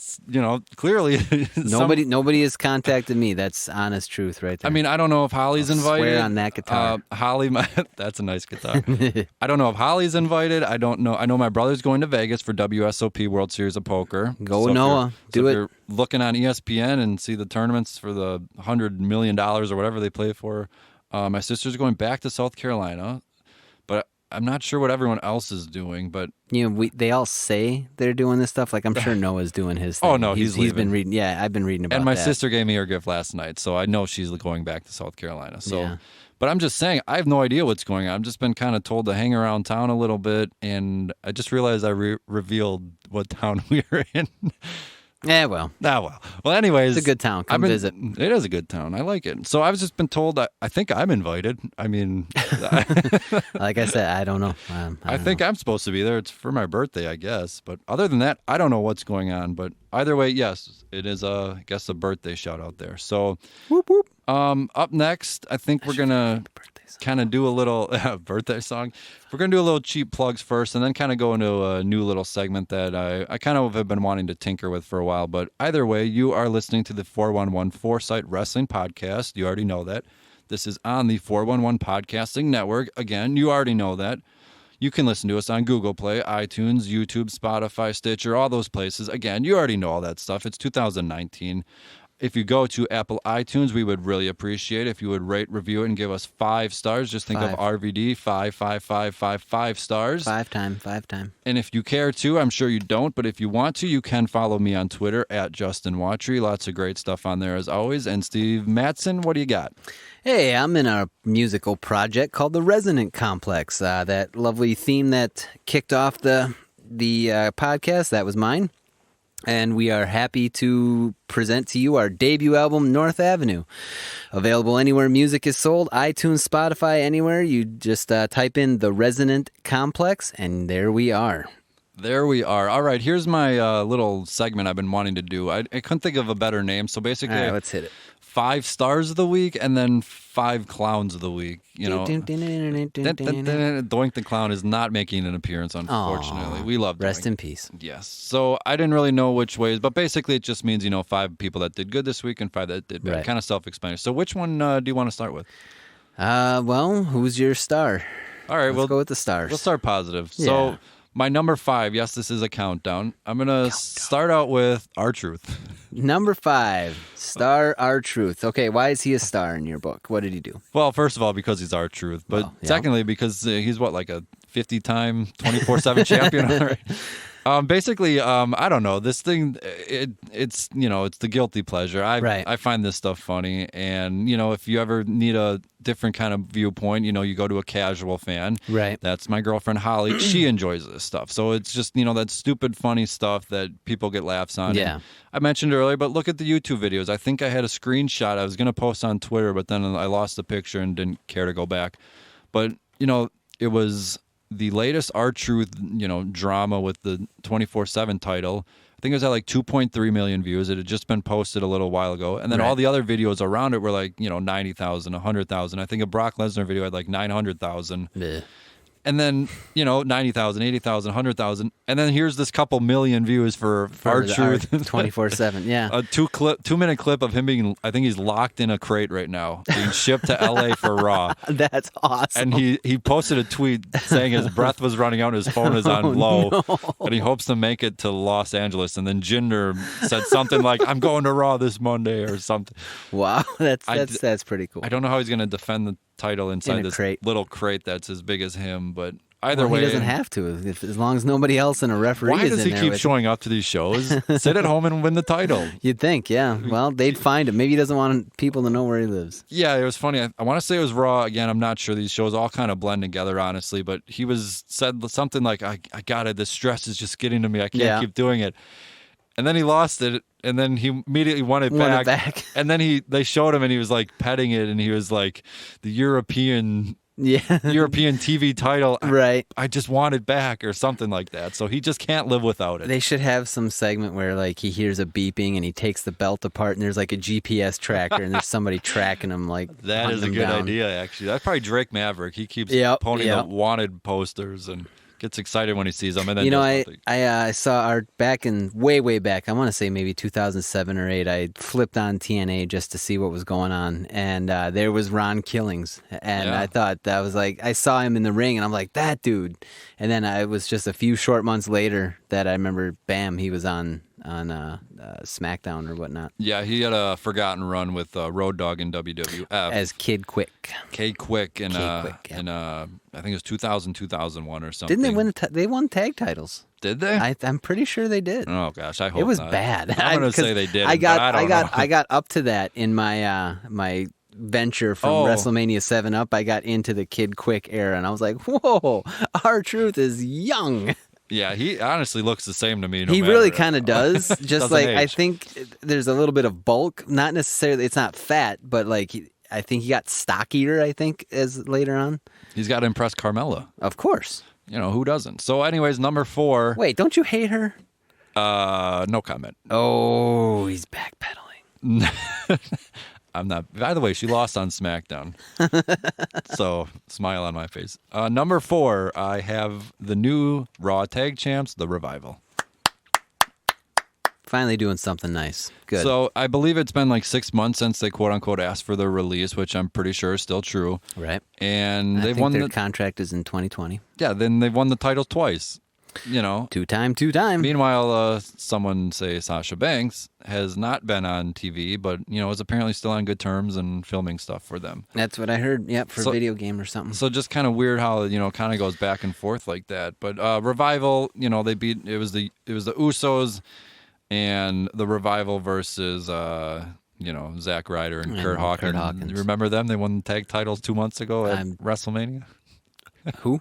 clearly. Nobody has contacted me. That's honest truth right there. I mean, I don't know if Holly's invited. Swear on that guitar. Holly, that's a nice guitar. I don't know if Holly's invited. I don't know. I know my brother's going to Vegas for WSOP World Series of Poker. Go Noah. Do it. If you're looking on ESPN and see the tournaments for the $100 million or whatever they play for, my sister's going back to South Carolina. But I'm not sure what everyone else is doing, but they all say they're doing this stuff. Like I'm sure Noah's doing his thing. Oh no, he's been reading. Yeah, I've been reading about that. And my sister gave me her gift last night, so I know she's going back to South Carolina. So, yeah. But I'm just saying, I have no idea what's going on. I've just been kind of told to hang around town a little bit, and I just realized I revealed what town we were in. Yeah, well. Well, anyways. It's a good town. Come visit. It is a good town. I like it. So I've just been told, I think I'm invited. I mean. Like I said, I don't know. I think I'm supposed to be there. It's for my birthday, I guess. But other than that, I don't know what's going on. But either way, yes, it is, I guess, a birthday shout out there. So whoop, whoop. Up next, I think we're going to kind of do a little birthday song. We're going to do a little cheap plugs first and then kind of go into a new little segment that I kind of have been wanting to tinker with for a while. But either way, you are listening to the 411 Foresight Wrestling Podcast. You already know that. This is on the 411 Podcasting Network. Again, you already know that. You can listen to us on Google Play, iTunes, YouTube, Spotify, Stitcher, all those places. Again, you already know all that stuff. It's 2019. If you go to Apple iTunes, we would really appreciate it if you would rate, review it, and give us 5 stars. Just think of RVD, 5 stars. 5 time. And if you care to, I'm sure you don't, but if you want to, you can follow me on Twitter at Justin Watry. Lots of great stuff on there as always. And Steve Madsen, what do you got? Hey, I'm in a musical project called the Resonant Complex. That lovely theme that kicked off the podcast, that was mine. And we are happy to present to you our debut album, North Avenue. Available anywhere music is sold, iTunes, Spotify, anywhere. You just type in The Resonant Complex, and there we are. There we are. All right, here's my little segment I've been wanting to do. I couldn't think of a better name, so basically... All right, let's hit it. 5 stars of the week and then 5 clowns of the week. Doink the Clown is not making an appearance, unfortunately. We love Rest in peace. Yes. So I didn't really know which ways, but basically it just means, 5 people that did good this week and 5 that did bad. Right. Kind of self-explanatory. So which one do you want to start with? Well, who's your star? All right, let's go with the stars. We'll start positive. Yeah. So my number 5, yes, this is a countdown. I'm going to start out with R-Truth. Number 5, star R-Truth. Okay, why is he a star in your book? What did he do? Well, first of all, because he's R-Truth. But secondly, because he's like a 50-time, 24/7 champion? Right? Basically, I don't know. This thing, it's the guilty pleasure. I find this stuff funny. And, if you ever need a different kind of viewpoint, you go to a casual fan. Right. That's my girlfriend, Holly. She enjoys this stuff. So it's just, that stupid, funny stuff that people get laughs on. Yeah. And I mentioned earlier, but look at the YouTube videos. I think I had a screenshot I was going to post on Twitter, but then I lost the picture and didn't care to go back. But, it was the latest R-Truth, drama with the 24/7 title. I think it was at like 2.3 million views. It had just been posted a little while ago. And then all the other videos around it were like, 90,000, 100,000. I think a Brock Lesnar video had like 900,000. And then, 90,000, 80,000, 100,000. And then here's this couple million views for R-Truth. 24/7, yeah. A 2-minute clip of him being, I think he's locked in a crate right now, being shipped to LA for Raw. That's awesome. And he posted a tweet saying his breath was running out, his phone is on low, and he hopes to make it to Los Angeles. And then Jinder said something like, I'm going to Raw this Monday or something. Wow, that's pretty cool. I don't know how he's going to defend the title inside this crate. little crate that's as big as him. But either Well, way, he doesn't have to, as long as nobody else and a referee why is does in he there keep with showing up to these shows? Sit at home and win the title. You'd think, yeah. Well, they'd find him. Maybe he doesn't want people to know where he lives. Yeah, it was funny. I want to say it was Raw. Again, I'm not sure. These shows all kind of blend together, honestly. But he said something like, I got it. This stress is just getting to me. I can't keep doing it. And then he lost it, and then he immediately won it back. And then they showed him, and he was like petting it, and he was like, the European TV title. Right. I just want it back or something like that. So he just can't live without it. They should have some segment where like he hears a beeping and he takes the belt apart and there's like a GPS tracker and there's somebody tracking him like that is a good idea, actually. That's probably Drake Maverick. He keeps ponying the wanted posters and gets excited when he sees them. And then I saw way back. I want to say maybe 2007 or 8. I flipped on TNA just to see what was going on, and there was Ron Killings, and I thought that was like I saw him in the ring, and I'm like that dude. And then it was just a few short months later that I remember, bam, he was on SmackDown or whatnot. Yeah, he had a forgotten run with Road Dogg in WWF as Kid Quick. And I think it was 2000, 2001 or something. Didn't they win? They won tag titles. Did they? I'm pretty sure they did. Oh gosh, I hope it was not. bad. I'm gonna say they did. I got up to that in my my venture from WrestleMania 7 up. I got into the Kid Quick era, and I was like, whoa, R-Truth is young. Yeah, he honestly looks the same to me. He really kind of does. Just like age. I think there's a little bit of bulk. Not necessarily, it's not fat, but like I think he got stockier. I think as later on, he's got to impress Carmella. Of course, who doesn't. So, anyways, number 4. Wait, don't you hate her? No comment. Oh, he's backpedaling. I'm not. By the way, she lost on SmackDown. So, smile on my face. Number 4, I have the new Raw Tag Champs, The Revival. Finally doing something nice. Good. So, I believe it's been like 6 months since they quote-unquote asked for their release, which I'm pretty sure is still true. Right. And I think their contract is in 2020. Yeah, then they've won the titles twice. Two-time. Meanwhile, someone, say Sasha Banks, has not been on TV, but, is apparently still on good terms and filming stuff for them. That's what I heard, for a video game or something. So just kind of weird how, kind of goes back and forth like that. But Revival, they beat, it was the Usos and the Revival versus, Zack Ryder and Kurt Hawkins. Remember them? They won the tag titles 2 months ago at WrestleMania. Who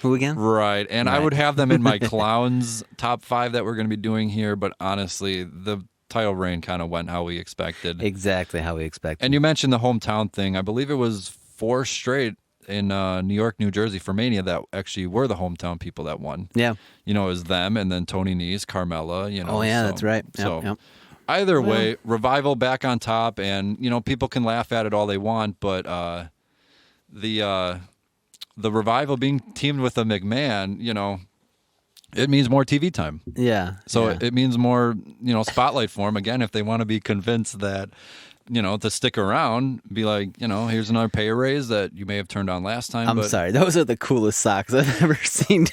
again? Right. And I would have them in my clowns top 5 that we're going to be doing here. But honestly, the title reign kind of went how we expected. Exactly how we expected. And you mentioned the hometown thing. I believe it was 4 straight in New York, New Jersey for Mania that actually were the hometown people that won. Yeah. It was them and then Tony Nese, Carmella. Oh, yeah, that's right. Yep. Either way, Revival back on top. And, people can laugh at it all they want. But the Revival being teamed with a McMahon, it means more TV time. Yeah. So it means more, spotlight for them. Again, if they want to be convinced that, to stick around, be like, here's another pay raise that you may have turned on last time. I'm sorry. Those are the coolest socks I've ever seen.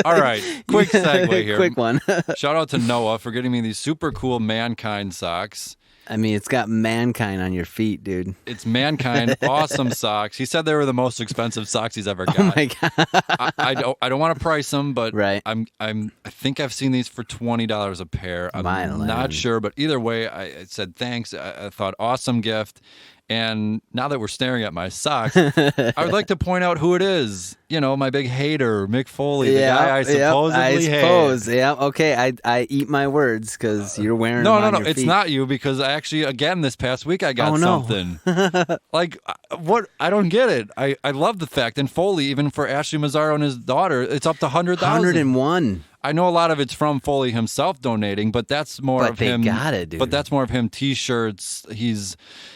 All right. Quick segue here. Quick one. Shout out to Noah for getting me these super cool Mankind socks. I mean, it's got Mankind on your feet, dude. It's Mankind, awesome socks. He said they were the most expensive socks he's ever got. Oh my god! I don't want to price them, but right. I think I've seen these for $20 a pair. I'm not sure, but either way, I said thanks. I thought awesome gift. And now that we're staring at my socks, I would like to point out who it is. My big hater, Mick Foley, the guy I supposedly hate. Yeah, okay. I eat my words because you're wearing them on your it's feet. not you because actually, again, this past week I got something. Like, what? I don't get it. I love the fact. And Foley, even for Ashley Mazzaro and his daughter, it's up to 100,000. 101. I know a lot of it's from Foley himself donating, but that's more of him. Got it, dude. But that's more of him. T-shirts.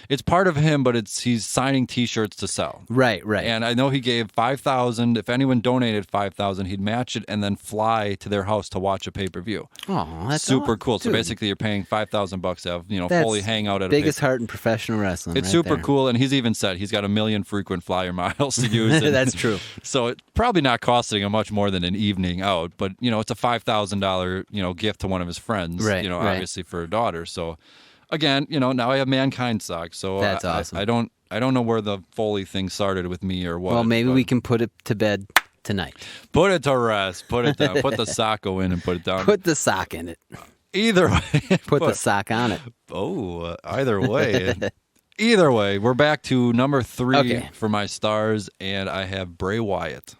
It's part of him, but he's signing T-shirts to sell. Right. And I know he gave 5,000. If anyone donated 5,000, he'd match it and then fly to their house to watch a pay-per-view. Oh, that's super cool. Dude. So basically, you're paying $5,000 to have Foley hang out at biggest heart in professional wrestling. It's right super there. cool, and he's even said he's got 1 million frequent flyer miles to use. That's true. So it's probably not costing him much more than an evening out, but it's a $5,000 gift to one of his friends. Right. Obviously for a daughter. So again, now I have Mankind socks. So that's awesome. I don't I don't know where the Foley thing started with me or what. Well, maybe we can put it to bed tonight. Put it to rest. Put it down. Put the socko in and put it down. Put the sock in it. Either way. Put the sock on it. Oh, either way. Either way, we're back to number 3 for my stars, and I have Bray Wyatt.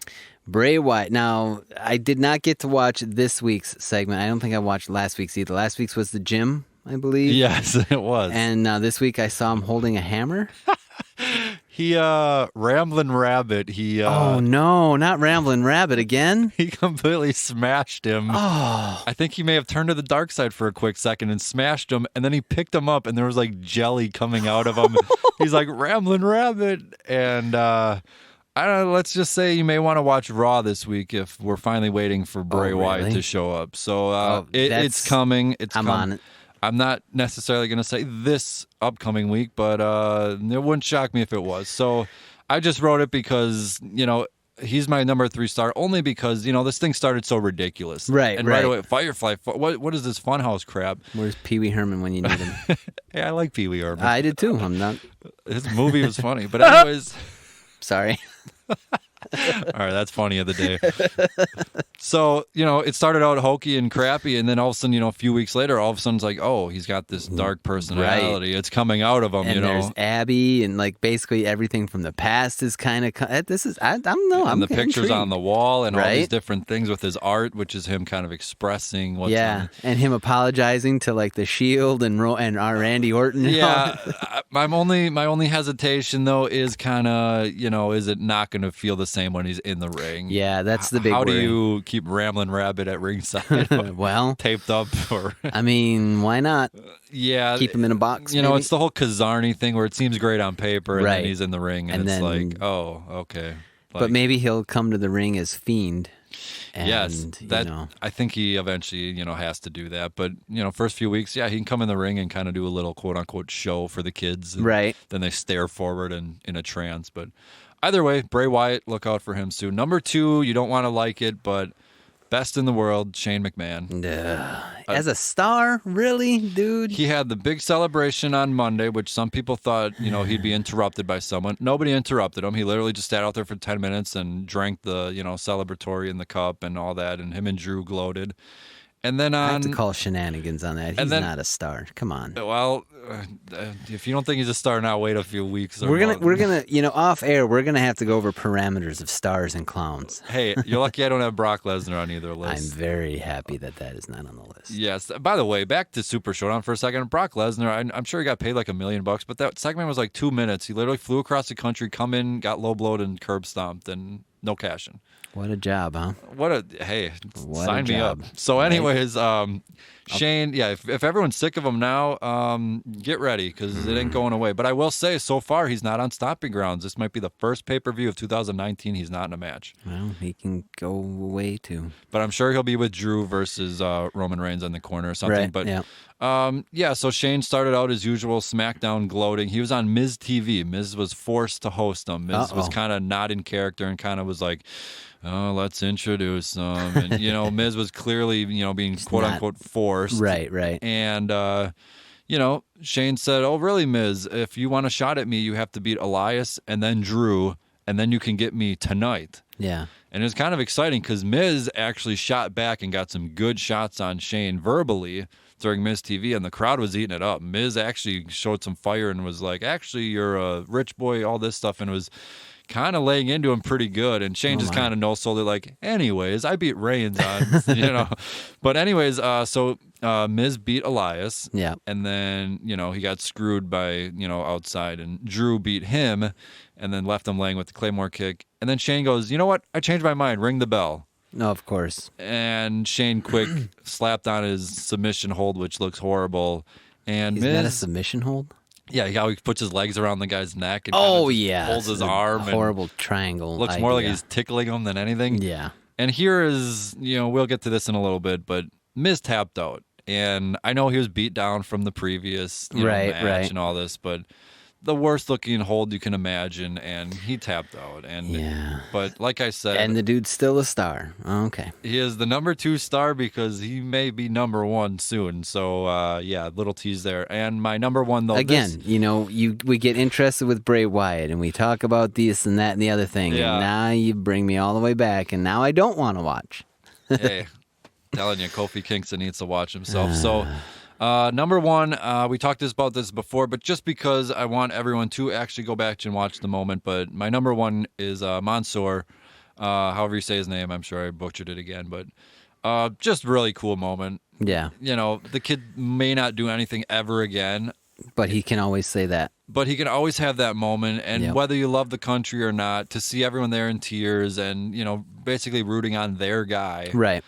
Bray Wyatt. Now, I did not get to watch this week's segment. I don't think I watched last week's either. Last week's was the gym, I believe. Yes, it was. And this week I saw him holding a hammer. He, Ramblin' Rabbit, oh, no, not Ramblin' Rabbit again. He completely smashed him. Oh. I think he may have turned to the dark side for a quick second and smashed him, and then he picked him up, and there was, like, jelly coming out of him. He's like, Ramblin' Rabbit. And, I don't know, let's just say you may want to watch Raw this week if we're finally waiting for Bray Wyatt to show up. So, it's coming. I'm on it. I'm not necessarily going to say this upcoming week, but it wouldn't shock me if it was. So I just wrote it because, he's my number 3 star, only because, this thing started so ridiculous. Right, and right away, Firefly, what is this funhouse crap? Where's Pee Wee Herman when you need him? Hey, I like Pee Wee Herman. I did too. I'm not. His movie was funny. But anyways. Sorry. All right, that's funny of the day. So, it started out hokey and crappy, and then all of a sudden, a few weeks later, all of a sudden it's like, oh, he's got this dark personality. Right. It's coming out of him, and there's Abby, and like basically everything from the past is kind of, I don't know. And the pictures on the wall and all these different things with his art, which is him kind of expressing what's on. And him apologizing to like the Shield and our Randy Orton. Yeah, my only hesitation though is kind of, is it not going to feel the same when he's in the ring? Yeah, that's the big How worry. do you keep Ramblin' Rabbit at ringside? Well, taped up or I mean, why not? Yeah, keep him in a box. It's the whole Kazarni thing where it seems great on paper, and then he's in the ring, and it's then, like, oh, okay. But maybe he'll come to the ring as Fiend. And, yes, I think he eventually, has to do that. But first few weeks, he can come in the ring and kind of do a little quote unquote show for the kids. Right. Then they stare forward and in a trance. But either way, Bray Wyatt, look out for him soon. Number 2, you don't want to like it, but best in the world, Shane McMahon. As a star, really, dude? He had the big celebration on Monday, which some people thought, he'd be interrupted by someone. Nobody interrupted him. He literally just sat out there for 10 minutes and drank the, celebratory in the cup and all that, and him and Drew gloated. And then I have to call shenanigans on that. He's not a star. Come on. Well, if you don't think he's a star now, wait a few weeks. We're gonna off air. We're gonna have to go over parameters of stars and clowns. Hey, you're lucky I don't have Brock Lesnar on either list. I'm very happy that is not on the list. Yes. By the way, back to Super Showdown for a second. Brock Lesnar, I'm sure he got paid like $1 million, but that segment was like 2 minutes. He literally flew across the country, come in, got low blowed and curb stomped, and no cashing. What a job, huh? Sign me up. So anyways, Shane, if everyone's sick of him now, get ready because it ain't going away. But I will say, so far, he's not on stomping grounds. This might be the first pay-per-view of 2019 he's not in a match. Well, he can go away too. But I'm sure he'll be with Drew versus Roman Reigns in the corner or something. Right, but so Shane started out as usual, SmackDown gloating. He was on Miz TV. Miz was forced to host him. Miz was kind of not in character and kind of was like, oh, let's introduce him. And, Miz was clearly, being quote-unquote forced. Right. And, Shane said, oh, really, Miz? If you want a shot at me, you have to beat Elias and then Drew, and then you can get me tonight. Yeah. And it was kind of exciting because Miz actually shot back and got some good shots on Shane verbally during Miz TV, and the crowd was eating it up. Miz actually showed some fire and was like, actually, you're a rich boy, all this stuff, and was kind of laying into him pretty good. And Shane just kind of no-sold it like, anyways, I beat Reigns on, But anyways, so Miz beat Elias. Yeah. And then, he got screwed by, outside. And Drew beat him and then left him laying with the Claymore kick. And then Shane goes, you know what? I changed my mind. Ring the bell. No, of course. And Shane quick slapped on his submission hold, which looks horrible. And Is Miz, that a submission hold? Yeah, how he puts his legs around the guy's neck and pulls his arm. Horrible triangle. Looks more like he's tickling him than anything. Yeah. And here is, we'll get to this in a little bit, but Miz tapped out. And I know he was beat down from the previous match and all this, but the worst looking hold you can imagine, and he tapped out. But like I said, and the dude's still a star. Okay, he is the number 2 star because he may be number 1 soon. So little tease there. And my number 1 though. Again, we get interested with Bray Wyatt, and we talk about this and that and the other thing, and now you bring me all the way back, and now I don't want to watch. Hey, telling you, Kofi Kingston needs to watch himself. So. Number 1, we talked about this before, but just because I want everyone to actually go back and watch the moment, but my number 1 is Mansoor, however you say his name. I'm sure I butchered it again, but just really cool moment. Yeah. The kid may not do anything ever again. But he can always say that. But he can always have that moment, and whether you love the country or not, to see everyone there in tears and, basically rooting on their guy. Right.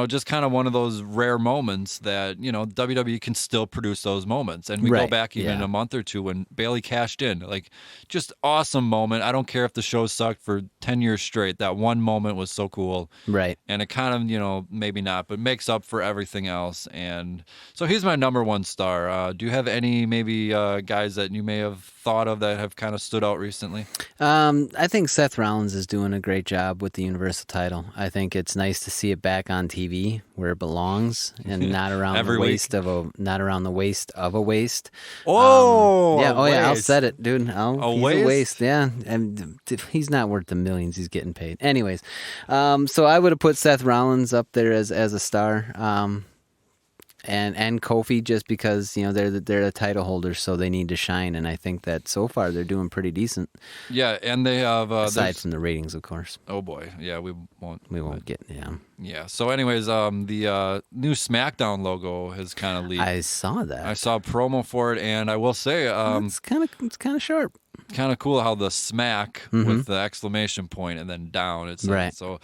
Just kind of one of those rare moments that, WWE can still produce those moments. And we go back even a month or two when Bayley cashed in. Like, just awesome moment. I don't care if the show sucked for 10 years straight. That one moment was so cool. Right. And it kind of, maybe not, but makes up for everything else. And so he's my number 1 star. Do you have any maybe guys that you may have thought of that have kind of stood out recently? I think Seth Rollins is doing a great job with the Universal title. I think it's nice to see it back on TV where it belongs and not around the waist of a waist. Oh, I'll set it, dude. He's a waist, yeah. And he's not worth the millions he's getting paid. Anyways, so I would have put Seth Rollins up there as a star. And Kofi, just because they're the title holders, so they need to shine, and I think that so far they're doing pretty decent. Yeah, and they have aside from the ratings, of course. Oh boy, yeah, we won't get Yeah. So, anyways, the new SmackDown logo has kind of leaked. I saw that. I saw a promo for it, and I will say, it's kind of sharp. Kind of cool how the smack with the exclamation point and then down. It's right. So.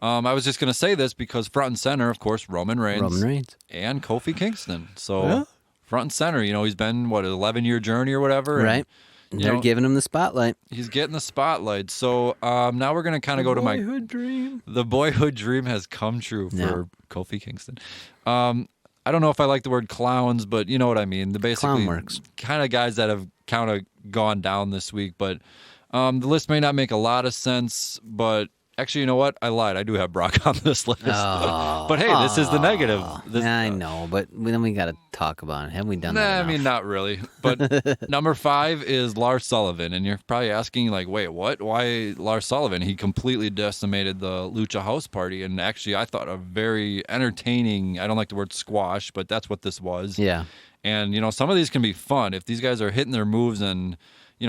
I was just going to say this because front and center, of course, Roman Reigns. And Kofi Kingston. So front and center, he's been, an 11-year journey or whatever. Right. And they're giving him the spotlight. He's getting the spotlight. So now we're going to kind of go to my... The boyhood dream. The boyhood dream has come true for Kofi Kingston. I don't know if I like the word clowns, but you know what I mean. The basically kind of guys that have kind of gone down this week. But the list may not make a lot of sense, but... Actually, you know what? I lied. I do have Brock on this list. But hey, this is the negative. I know, but then we got to talk about it. Haven't we done that enough? I mean, not really. But number 5 is Lars Sullivan. And you're probably asking, like, wait, what? Why Lars Sullivan? He completely decimated the Lucha House Party. And actually, I thought a very entertaining, I don't like the word squash, but that's what this was. Yeah. And, some of these can be fun. If these guys are hitting their moves and...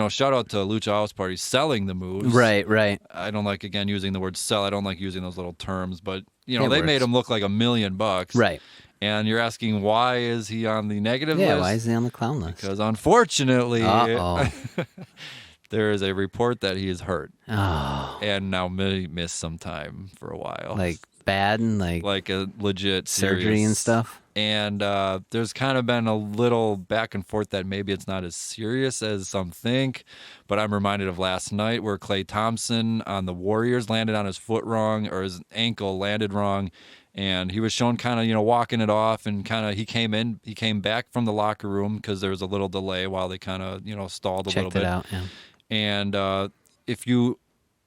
shout out to Lucha House Party selling the moves. Right. I don't like, again, using the word sell. I don't like using those little terms. But, they works. made him look like $1 million. Right. And you're asking, why is he on the negative list? Yeah, why is he on the clown list? Because, unfortunately, there is a report that he is hurt. Oh. And now may miss some time for a while. Like bad and like a legit surgery serious. and stuff. And there's kind of been a little back and forth that maybe it's not as serious as some think. But I'm reminded of last night where Klay Thompson on the Warriors landed on his foot wrong, or his ankle landed wrong. And he was shown kind of, walking it off, and kind of he came back from the locker room because there was a little delay while they kind of, stalled a little bit. Checked it out, yeah. And if you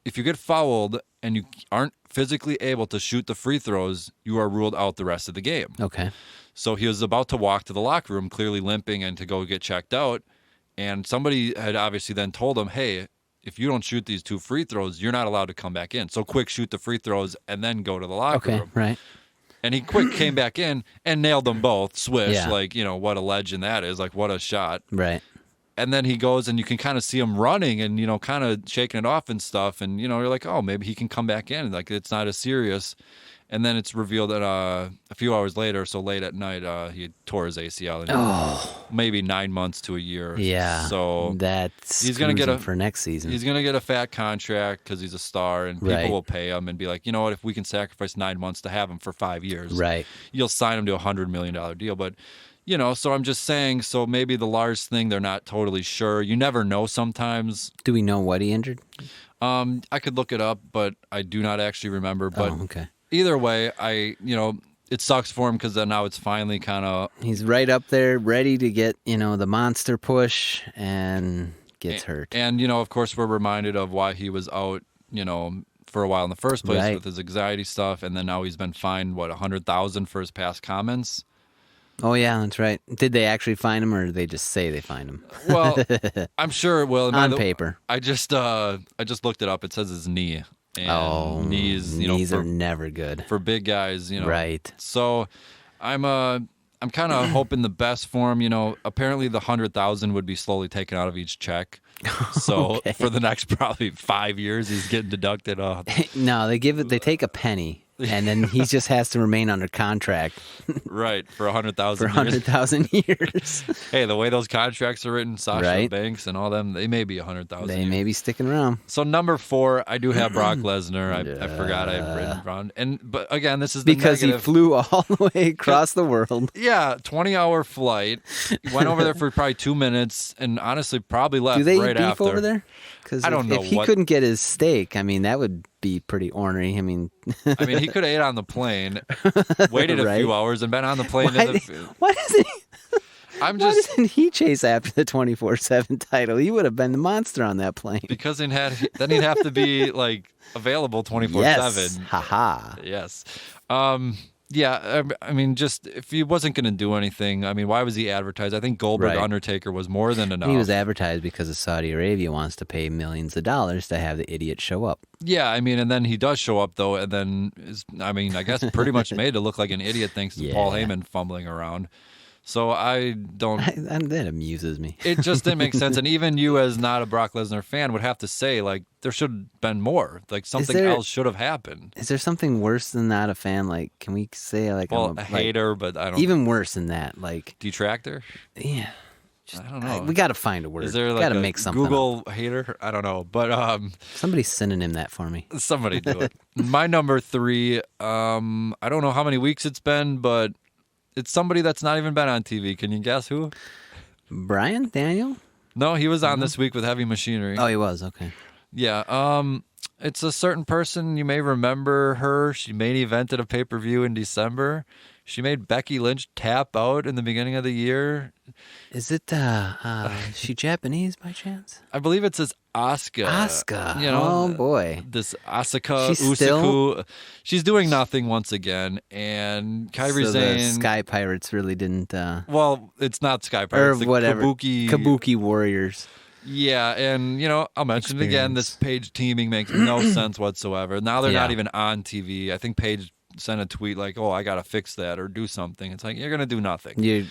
get fouled and you aren't physically able to shoot the free throws, you are ruled out the rest of the game. Okay. So he was about to walk to the locker room, clearly limping, and to go get checked out. And somebody had obviously then told him, hey, if you don't shoot these 2 free throws, you're not allowed to come back in. So quick, shoot the free throws and then go to the locker room. Right. And he quick came back in and nailed them both. Swish, like, what a legend that is. Like, what a shot. Right. And then he goes and you can kind of see him running and, kind of shaking it off and stuff. And, you're like, oh, maybe he can come back in. Like, it's not as serious. And then it's revealed that a few hours later, so late at night, he tore his ACL. And maybe 9 months to a year. Yeah. So he's going to get for next season. He's going to get a fat contract because he's a star, and people will pay him and be like, you know what, if we can sacrifice 9 months to have him for 5 years, you'll sign him to a $100 million deal. But so I'm just saying, so maybe the Lars thing, they're not totally sure. You never know sometimes. Do we know what he injured? I could look it up, but I do not actually remember. But okay. Either way, it sucks for him because now it's finally kind of... He's right up there, ready to get, the monster push, and gets hurt. And, of course, we're reminded of why he was out, for a while in the first place with his anxiety stuff. And then now he's been fined, $100,000 for his past comments. Oh, yeah, that's right. Did they actually fine him, or did they just say they fined him? Well, I'm sure it will. On paper. I just looked it up. It says his knee. And knees are never good. For big guys, Right. So I'm kind of hoping the best for him. Apparently the 100,000 would be slowly taken out of each check. So for the next probably 5 years, he's getting deducted. No, they take a penny. And then he just has to remain under contract. Right, for 100,000 For 100,000 years. Hey, the way those contracts are written, Sasha Banks and all them, they may be 100,000 They may be sticking around. So number 4, I do have Brock Lesnar. I forgot I had written Braun. But again, this is because negative. He flew all the way across the world. Yeah, 20-hour flight. He went over there for probably 2 minutes and honestly probably left right after. Do they eat beef over there? Because I don't know if he couldn't get his steak, that would be pretty ornery. he could have ate on the plane, waited a few hours, and been on the plane. Why doesn't he chase after the 24/7 title? He would have been the monster on that plane. Because then he'd have to be available 24/7. Yes, haha. Yes. Yeah, just if he wasn't going to do anything, why was he advertised? I think Goldberg Undertaker was more than enough. He was advertised because of Saudi Arabia wants to pay millions of dollars to have the idiot show up. Yeah, and then he does show up, though, and then I guess pretty much made to look like an idiot thanks to Paul Heyman fumbling around. So that amuses me. It just didn't make sense. And even you, as not a Brock Lesnar fan, would have to say, there should have been more. Something else should have happened. Is there something worse than not a fan? Can we say, a hater, but I don't... Even worse than that, Detractor? Yeah. I don't know. We got to find a word. Is there got to make something Google up. Hater? I don't know. But somebody's sending him that for me. Somebody do it. My number 3, I don't know how many weeks it's been, but it's somebody that's not even been on TV. Can you guess who? Brian Daniel? No, he was on this week with Heavy Machinery. Oh, he was. Okay. Yeah. It's a certain person. You may remember her. She main evented a pay-per-view in December. She made Becky Lynch tap out in the beginning of the year. Is it she Japanese by chance? I believe it says Asuka. Asuka. Oh boy. This Asuka Usuku. She's doing nothing once again. And Kairi Sane. The Sky Pirates really didn't well, it's not Sky Pirates. Or whatever. Kabuki Warriors. Yeah, and I'll mention it again, this Paige teaming makes no sense whatsoever. Now they're not even on TV. I think Paige sent a tweet oh, I got to fix that or do something. It's you're going to do nothing. You're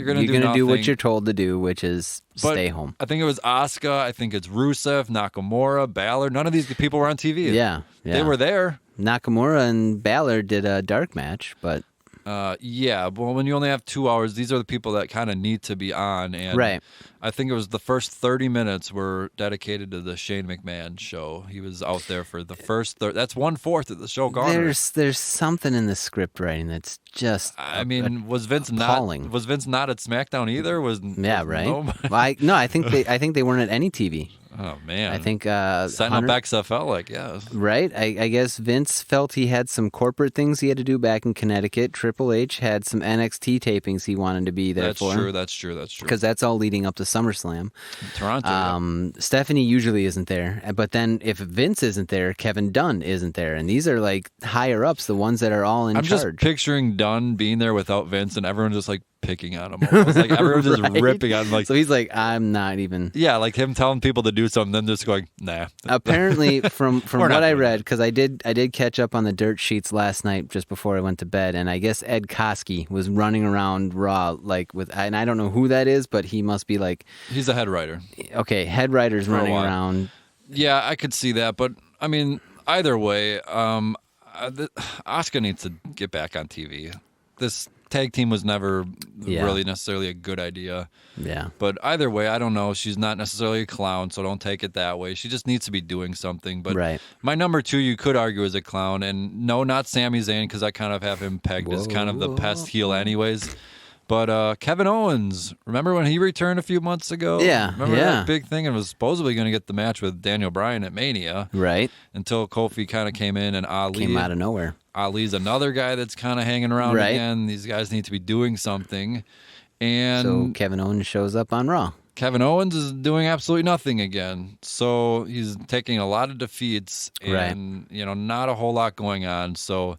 going to do what you're told to do, which is stay home. I think it was Asuka. I think it's Rusev, Nakamura, Balor. None of these people were on TV. Yeah. They were there. Nakamura and Balor did a dark match, but... yeah, well, when you only have 2 hours, these are the people that kind of need to be on. And I think it was the first 30 minutes were dedicated to the Shane McMahon show. He was out there for the first that's 1/4 of the show gone. There's something in the script writing that's just was Vince appalling. Not at SmackDown either? Right. No, I think they weren't at any TV. Oh, man. I think setting up XFL, right. I guess Vince felt he had some corporate things he had to do back in Connecticut. Triple H had some NXT tapings he wanted to be there for. That's true. Because that's all leading up to SummerSlam. Toronto. Stephanie usually isn't there, but then if Vince isn't there, Kevin Dunn isn't there, and these are higher ups, the ones that are all in charge. I'm just picturing Dunn being there without Vince, and everyone just picking on him. Everyone's just ripping on him. So he's I'm not even. Yeah, him telling people to do something, then just going, nah. Apparently, from what I read, because I did catch up on the dirt sheets last night just before I went to bed, and I guess Ed Koskey was running around Raw and I don't know who that is, but he must be he's a head writer. Okay, head writer's running around. Yeah, I could see that, but either way, Asuka needs to get back on TV. This tag team was never really necessarily a good idea. Yeah. But either way, I don't know. She's not necessarily a clown, so don't take it that way. She just needs to be doing something. But my number 2, you could argue, is a clown. And no, not Sami Zayn, because I kind of have him pegged as kind of the pest heel anyways. But Kevin Owens, remember when he returned a few months ago? Yeah. Remember that big thing and was supposedly going to get the match with Daniel Bryan at Mania? Right. Until Kofi kind of came in and Ali. Came out of nowhere. Ali's another guy that's kind of hanging around again. These guys need to be doing something. And so Kevin Owens shows up on Raw. Kevin Owens is doing absolutely nothing again. So he's taking a lot of defeats and, not a whole lot going on. So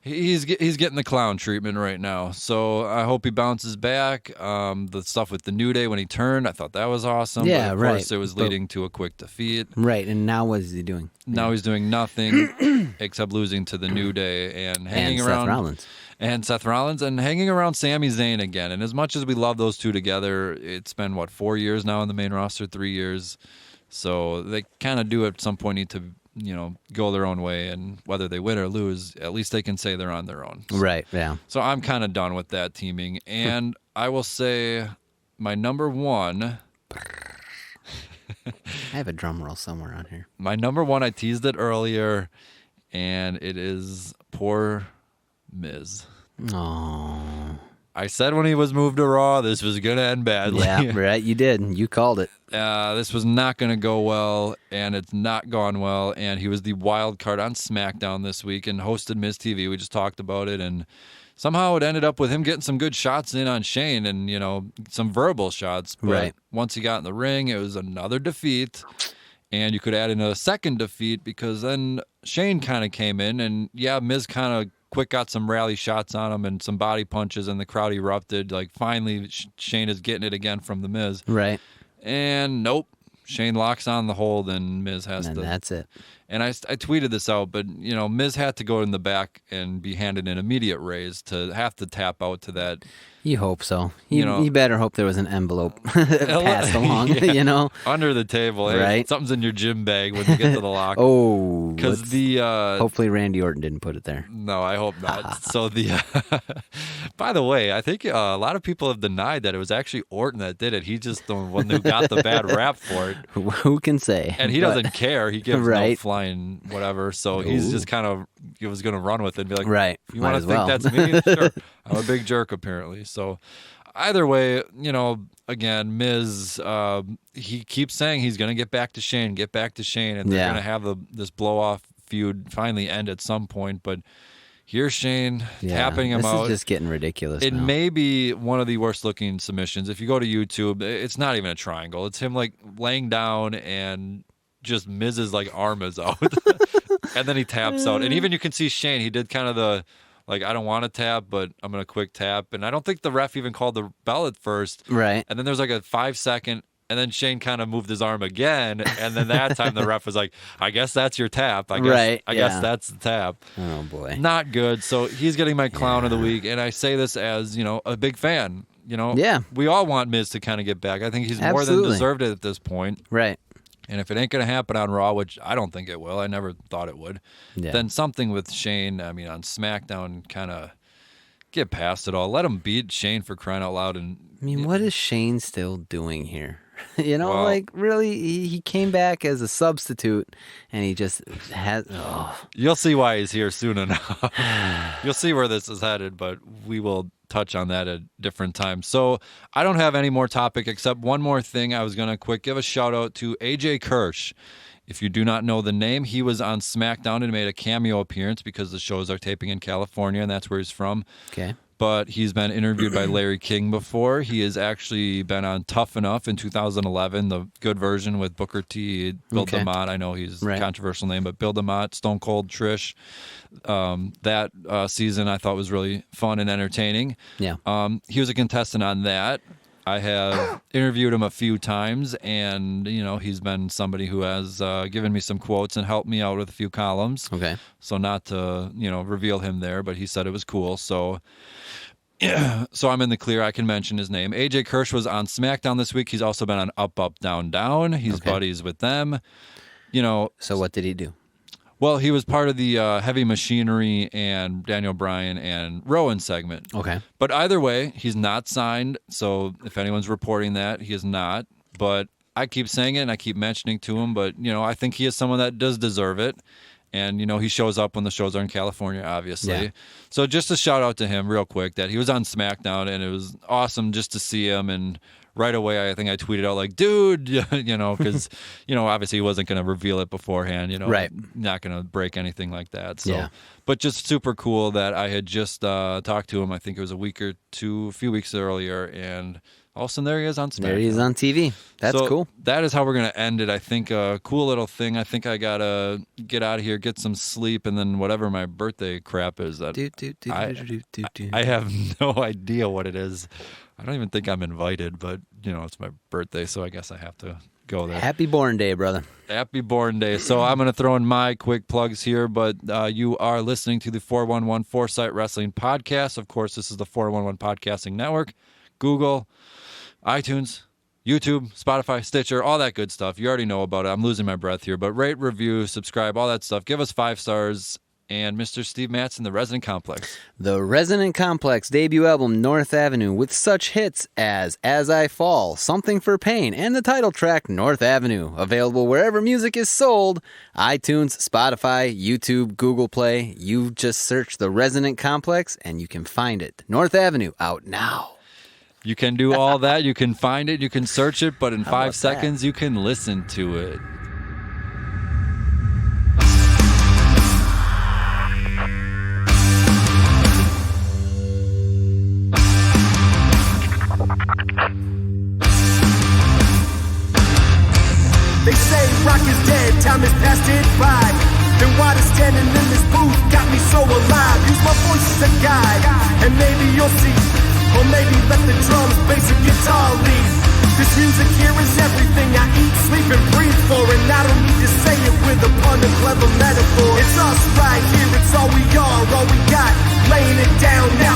he's getting the clown treatment right now. So I hope he bounces back. The stuff with the New Day when he turned, I thought that was awesome. Yeah, but of course, it was leading to a quick defeat. Right, and now what is he doing? Now he's doing nothing except losing to the New Day and hanging around. Seth Rollins and hanging around Sami Zayn again. And as much as we love those two together, it's been, 4 years now in the main roster, 3 years. So they kind of do at some point need to, go their own way. And whether they win or lose, at least they can say they're on their own. Right, yeah. So I'm kind of done with that teaming. And I will say my number one... I have a drum roll somewhere on here. My number one, I teased it earlier, and it is poor Miz. Oh. I said when he was moved to Raw, this was going to end badly. Yeah, right. You did. You called it. This was not going to go well, and it's not gone well. And he was the wild card on SmackDown this week and hosted Miz TV. We just talked about it, and somehow it ended up with him getting some good shots in on Shane and, some verbal shots. But once he got in the ring, it was another defeat. And you could add in a second defeat because then Shane kind of came in, and Miz kind of quick got some rally shots on him and some body punches, and the crowd erupted. Like, finally, Shane is getting it again from the Miz. Right. And nope, Shane locks on the hold, and Miz has to. And that's it. And I tweeted this out, but, Miz had to go in the back and be handed an immediate raise to have to tap out to that. You hope so. You better hope there was an envelope passed along, Under the table. Hey, right. Something's in your gym bag when you get to the locker. Oh. Because hopefully Randy Orton didn't put it there. No, I hope not. So by the way, I think a lot of people have denied that it was actually Orton that did it. He's just the one who got the bad rap for it. Who can say? And he doesn't care. He gives no flying whatever. So he's just kind of, he was going to run with it and be like, right. You want to think that's me? Sure. I'm a big jerk, apparently. So either way, again, Miz, he keeps saying he's going to get back to Shane, and they're going to have this blow-off feud finally end at some point. But here's Shane tapping him out. This is just getting ridiculous. It now. may be one of the worst-looking submissions. If you go to YouTube, it's not even a triangle. It's him, laying down and just Miz's, arm is out. And then he taps out. And even you can see Shane, he did kind of the... I don't want to tap, but I'm going to quick tap. And I don't think the ref even called the bell at first. Right. And then there's a 5-second, and then Shane kind of moved his arm again. And then that time the ref was like, I guess that's your tap. I guess that's the tap. Oh, boy. Not good. So he's getting my clown of the week. And I say this as, a big fan. We all want Miz to kind of get back. I think he's more than deserved it at this point. Right. And if it ain't going to happen on Raw, which I don't think it will, I never thought it would, then something with Shane, on SmackDown, kind of get past it all. Let him beat Shane for crying out loud. And what is Shane still doing here? Really, he came back as a substitute, and he just has... Oh. You'll see why he's here soon enough. You'll see where this is headed, but we will touch on that at different times. So I don't have any more topic except one more thing. I was going to give a shout out to AJ Kirsch. If you do not know the name, he was on SmackDown and made a cameo appearance because the shows are taping in California, and that's where he's from. Okay. But he's been interviewed by Larry King before. He has actually been on Tough Enough in 2011, the good version with Booker T, Bill DeMott. I know he's a controversial name, but Bill DeMott, Stone Cold Trish. That season I thought was really fun and entertaining. Yeah. He was a contestant on that. I have interviewed him a few times, and, he's been somebody who has given me some quotes and helped me out with a few columns. Okay. So not to, reveal him there, but he said it was cool. So I'm in the clear. I can mention his name. AJ Kirsch was on SmackDown this week. He's also been on Up, Up, Down, Down. He's buddies with them. So what did he do? Well, he was part of the Heavy Machinery and Daniel Bryan and Rowan segment. Okay. But either way, he's not signed. So if anyone's reporting that, he is not. But I keep saying it and I keep mentioning to him. But, I think he is someone that does deserve it. And, he shows up when the shows are in California, obviously. Yeah. So just a shout out to him real quick that he was on SmackDown, and it was awesome just to see him. And right away, I think I tweeted out dude, because, obviously he wasn't going to reveal it beforehand, right. Not going to break anything like that. So, but just super cool that I had just talked to him. I think it was a few weeks earlier, and all of a sudden there he is on SmackDown. There he is on TV. That's so cool. That is how we're going to end it. I think a cool little thing. I think I got to get out of here, get some sleep, and then whatever my birthday crap is. That I have no idea what it is. I don't even think I'm invited, but, it's my birthday, so I guess I have to go there. Happy born day, brother. Happy born day. So I'm going to throw in my quick plugs here, but you are listening to the 411 Foresight Wrestling Podcast. Of course, this is the 411 Podcasting Network. Google, iTunes, YouTube, Spotify, Stitcher, all that good stuff. You already know about it. I'm losing my breath here, but rate, review, subscribe, all that stuff. Give us 5 stars. And Mr. Steve Madsen, the Resonant Complex. The Resonant Complex debut album, North Avenue, with such hits as I Fall, Something for Pain, and the title track, North Avenue. Available wherever music is sold. iTunes, Spotify, YouTube, Google Play. You just search The Resonant Complex, and you can find it. North Avenue, out now. You can do all that. You can find it. You can search it. But in 5 seconds, you can listen to it. They say rock is dead, time has passed it by. Then why does standing in this booth got me so alive? Use my voice as a guide, and maybe you'll see. Or maybe let the drums, bass, and guitar lead. This music here is everything I eat, sleep, and breathe for. And I don't need to say it with a pun and clever metaphor. It's us right here, it's all we are, all we got. Laying it down now.